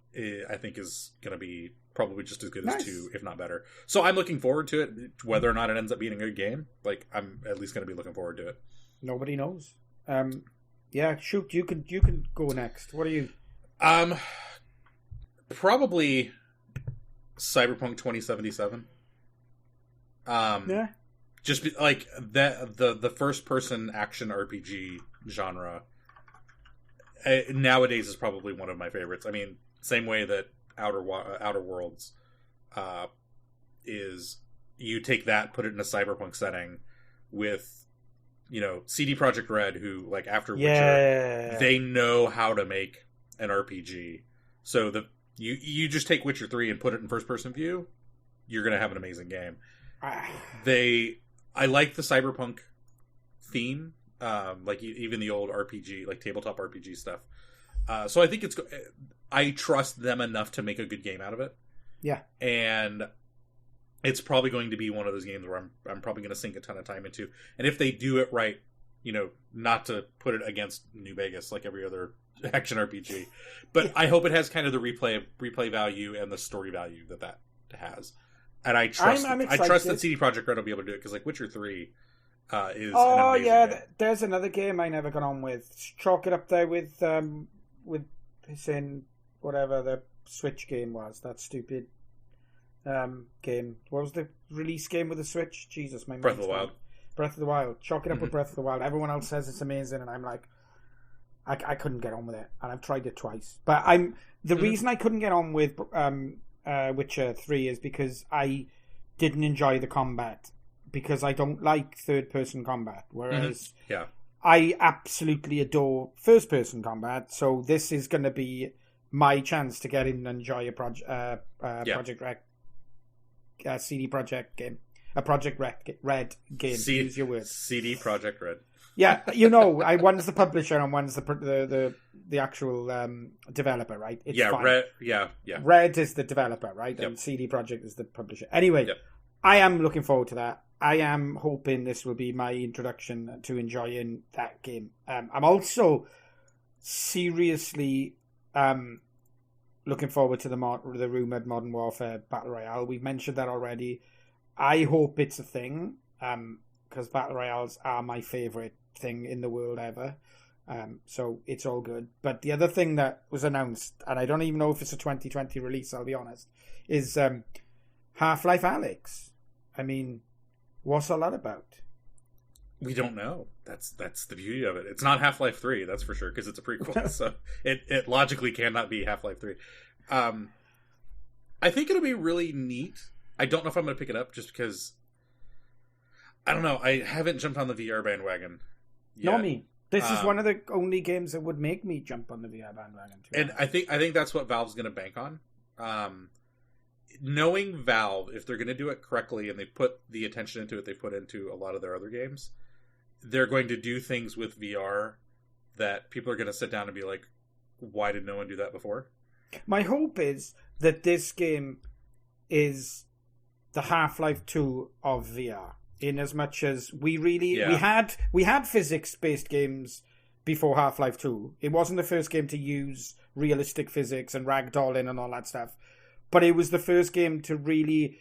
S3: I think, is going to be probably just as good as 2, if not better. So I'm looking forward to it. Whether or not it ends up being a good game, like I'm at least going to be looking forward to it.
S2: Nobody knows. Yeah, shoot, you can go next. What are you?
S3: Probably Cyberpunk 2077. Just like that, the first person action RPG genre nowadays is probably one of my favorites. I mean, same way that Outer Worlds is, you take that, put it in a cyberpunk setting with, you know, CD Projekt Red, who, like, after Witcher, they know how to make an RPG. So you just take Witcher 3 and put it in first-person view, you're going to have an amazing game. I like the cyberpunk theme, like even the old RPG, like tabletop RPG stuff. So I think I trust them enough to make a good game out of it.
S2: Yeah.
S3: And it's probably going to be one of those games where I'm probably going to sink a ton of time into. And if they do it right, you know, not to put it against New Vegas like every other action RPG, but I hope it has kind of the replay value and the story value that has. And I trust that CD Projekt Red will be able to do it, because like Witcher 3 is. Oh
S2: yeah, there's another game I never got on with. Chalk it up there with saying whatever the Switch game was. That stupid game. What was the release game with the Switch? Jesus, my
S3: Breath of the Wild.
S2: Breath of the Wild. Chalk it up with Breath of the Wild. Everyone else says it's amazing, and I'm like, I couldn't get on with it, and I've tried it twice. But the reason I couldn't get on with Witcher 3 is because I didn't enjoy the combat, because I don't like third-person combat, whereas I absolutely adore first-person combat, so this is going to be my chance to get in and enjoy a Project Rec, CD Projekt game, a Project Red game. Use your words.
S3: CD Projekt Red.
S2: Yeah, one's the publisher and one's the actual developer, right? It's fine.
S3: Red.
S2: Red is the developer, right?
S3: Yep.
S2: And CD Projekt is the publisher. Anyway, I am looking forward to that. I am hoping this will be my introduction to enjoying that game. I'm also seriously looking forward to the rumored Modern Warfare Battle Royale. We've mentioned that already. I hope it's a thing, because Battle Royales are my favourite thing in the world ever. So it's all good. But the other thing that was announced, and I don't even know if it's a 2020 release, I'll be honest, is Half-Life Alyx. I mean, what's all that about?
S3: We don't know. That's the beauty of it. It's not Half-Life 3, that's for sure, because it's a prequel. So it logically cannot be Half-Life 3. I think it'll be really neat. I don't know if I'm going to pick it up, just because I don't know. I haven't jumped on the VR bandwagon yet.
S2: Not me. This is one of the only games that would make me jump on the VR bandwagon.
S3: And I think that's what Valve's going to bank on. Knowing Valve, if they're going to do it correctly and they put the attention into it they put into a lot of their other games, they're going to do things with VR that people are going to sit down and be like, why did no one do that before? My
S2: hope is that this game is the Half-Life 2 of VR, in as much as we had physics-based games before Half-Life 2. It wasn't the first game to use realistic physics and ragdolling and all that stuff, but it was the first game to really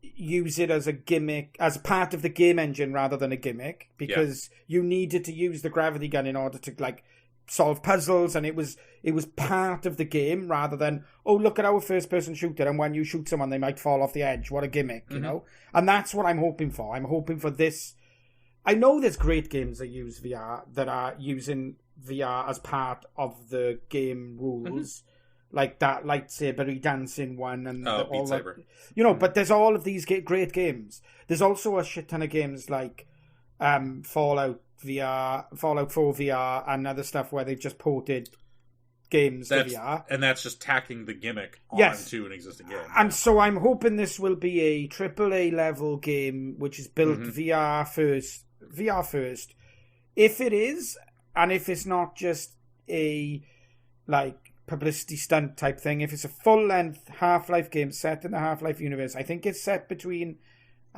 S2: use it as a gimmick, as part of the game engine rather than a gimmick, because you needed to use the gravity gun in order to solve puzzles, and it was part of the game rather than, oh, look at our first person shooter, and when you shoot someone they might fall off the edge. What a gimmick, you know? And that's what I'm hoping for. I'm hoping for this. I know there's great games that use VR, that are using VR as part of the game rules, like that lightsaber dancing one, and
S3: Beat Saber.
S2: But there's all of these great games. There's also a shit ton of games like Fallout 4 VR, and other stuff where they've just ported games to VR.
S3: And that's just tacking the gimmick onto an existing game.
S2: And so I'm hoping this will be a AAA level game which is built VR first. If it is, and if it's not just a publicity stunt type thing, if it's a full-length Half-Life game set in the Half-Life universe, I think it's set between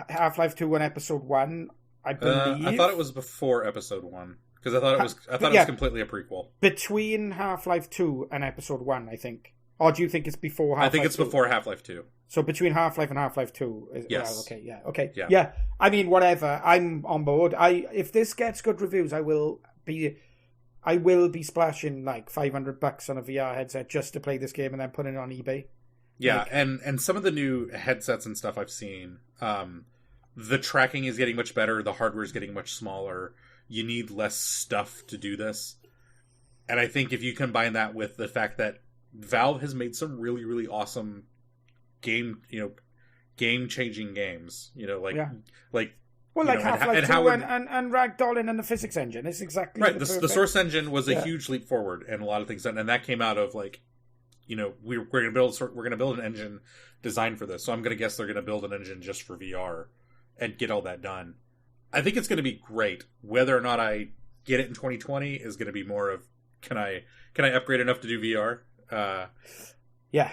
S2: Half-Life 2 and Episode 1, I believe.
S3: I thought it was before Episode 1, because I thought it was completely a prequel.
S2: Between Half-Life 2 and Episode 1, I think. Or do you think it's before Half-Life 2?
S3: I think it's before Half-Life 2.
S2: So between Half-Life and Half-Life 2.
S3: Yes.
S2: Okay. Yeah. I mean, whatever. I'm on board. If this gets good reviews, I will be splashing $500 on a VR headset just to play this game and then putting it on eBay.
S3: Yeah, and some of the new headsets and stuff I've seen, the tracking is getting much better, the hardware is getting much smaller, you need less stuff to do this. And I think if you combine that with the fact that Valve has made some really, really awesome game-changing games,
S2: Half-Life 2 and Ragdolling and the physics engine. It's exactly
S3: right. The Source engine was a huge leap forward, and a lot of things, and that came out of we're going to build an engine designed for this. So I'm going to guess they're going to build an engine just for VR and get all that done. I think it's going to be great. Whether or not I get it in 2020 is going to be more of can I upgrade enough to do VR?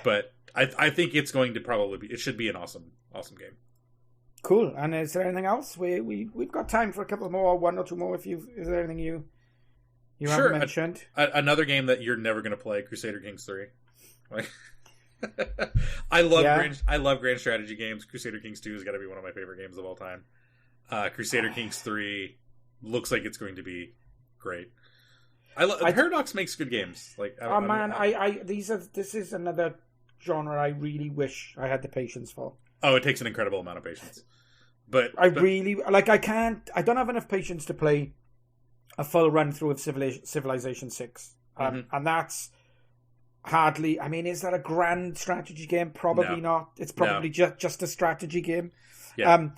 S3: But I think it's going to probably be. It should be an awesome game.
S2: Cool. And is there anything else? We've got time for a couple more, one or two more. Is there anything you haven't mentioned?
S3: Another game that you're never going to play, Crusader Kings 3. I love grand strategy games. Crusader Kings 2 has got to be one of my favorite games of all time. Crusader Kings 3 looks like it's going to be great. Paradox makes good games.
S2: This is another genre I really wish I had the patience for.
S3: Oh, it takes an incredible amount of patience. But
S2: really like. I don't have enough patience to play a full run through of Civilization 6, and that's hardly. I mean, is that a grand strategy game? Probably not. It's probably just a strategy game.
S3: Yeah.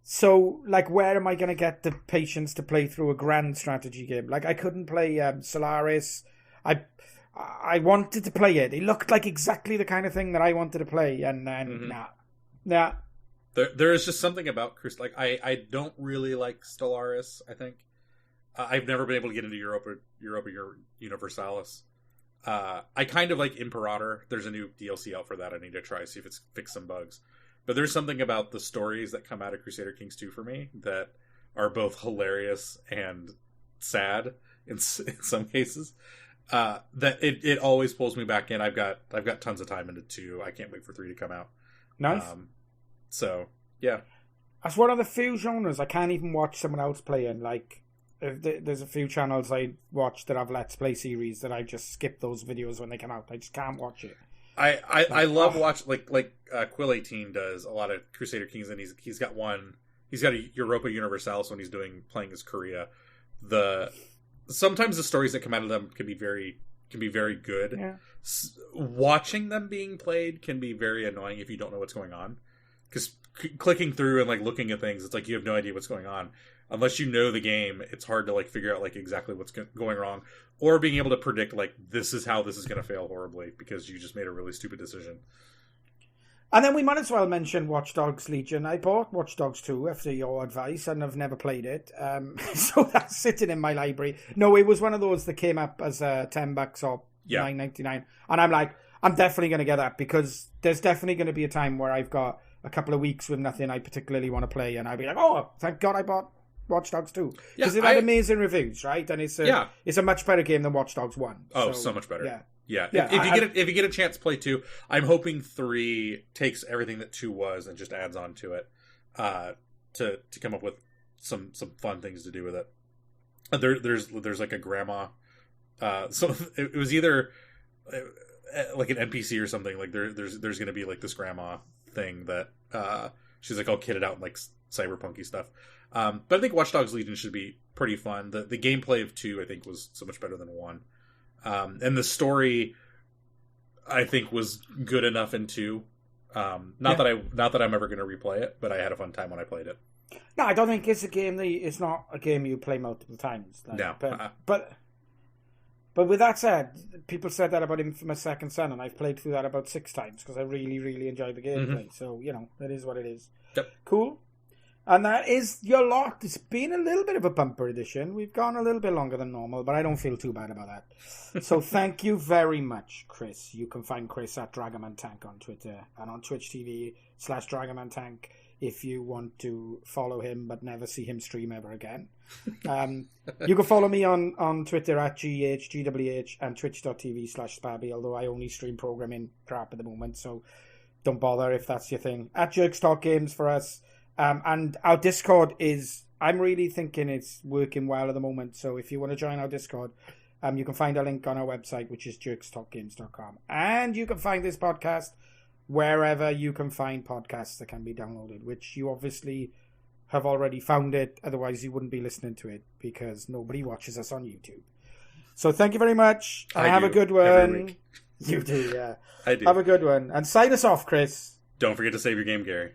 S2: So, like, where am I going to get the patience to play through a grand strategy game? Like, I couldn't play Solaris. I wanted to play it. It looked like exactly the kind of thing that I wanted to play, and then nah.
S3: There is just something about Chris. Like, I don't really like Stellaris. I think I've never been able to get into Europa Universalis. I kind of like Imperator. There's a new DLC out for that. I need to try see if it's fixed some bugs. But there's something about the stories that come out of Crusader Kings 2 for me that are both hilarious and sad in some cases. That it always pulls me back in. I've got tons of time into 2. I can't wait for 3 to come out.
S2: Nice.
S3: So yeah,
S2: that's one of the few genres I can't even watch someone else playing. Like, there's a few channels I watch that have Let's Play series that I just skip those videos when they come out. I just can't watch it.
S3: I love watch like Quill 18 does a lot of Crusader Kings, and he's got a Europa Universalis when he's playing as Korea. Sometimes the stories that come out of them can be very good.
S2: Yeah.
S3: Watching them being played can be very annoying if you don't know what's going on, because clicking through and like looking at things, it's like you have no idea what's going on unless you know the game. It's hard to like figure out like exactly what's going wrong, or being able to predict like this is how this is going to fail horribly because you just made a really stupid decision.
S2: And then we might as well mention Watchdogs Legion. I bought Watch Dogs 2 after your advice, and I've never played it. So that's sitting in my library. No, it was one of those that came up as $10 or $9.99, and I'm like, I'm definitely going to get that, because there's definitely going to be a time where I've got a couple of weeks with nothing I particularly want to play, and I'll be like, oh, thank God I bought Watch Dogs 2. Because it had amazing reviews, right? And it's a much better game than Watch Dogs 1.
S3: Oh, so much better.
S2: Yeah.
S3: If you get a chance to play 2, I'm hoping 3 takes everything that 2 was and just adds on to it, to come up with some fun things to do with it. There's like a grandma. So it was either like an NPC or something. Like there's going to be like this grandma thing that she's like all kitted out in like cyberpunky stuff. But I think Watch Dogs Legion should be pretty fun. The gameplay of 2 I think was so much better than 1. And the story, I think, was good enough in 2. Not that I'm ever going to replay it, but I had a fun time when I played it.
S2: No, I don't think it's a game it's not a game you play multiple times. Like,
S3: no,
S2: but with that said, people said that about Infamous Second Son, and I've played through that about 6 times because I really, really enjoyed the gameplay. Mm-hmm. So it is what it is.
S3: Yep.
S2: Cool. And that is your lot. It's been a little bit of a bumper edition. We've gone a little bit longer than normal, but I don't feel too bad about that. So thank you very much, Chris. You can find Chris at DragonmanTank on Twitter and on Twitch TV /DragonmanTank if you want to follow him but never see him stream ever again. You can follow me on Twitter at GHGWH and twitch.tv/Spabby, although I only stream programming crap at the moment, so don't bother if that's your thing. At Jerks Talk Games for us. And our Discord I'm really thinking it's working well at the moment. So if you want to join our Discord, you can find a link on our website, which is jerkstalkgames.com. And you can find this podcast wherever you can find podcasts that can be downloaded, which you obviously have already found it. Otherwise, you wouldn't be listening to it because nobody watches us on YouTube. So thank you very much. And have a good one.
S3: Every week.
S2: You do, yeah.
S3: I do.
S2: Have a good one. And sign us off, Chris.
S3: Don't forget to save your game, Gary.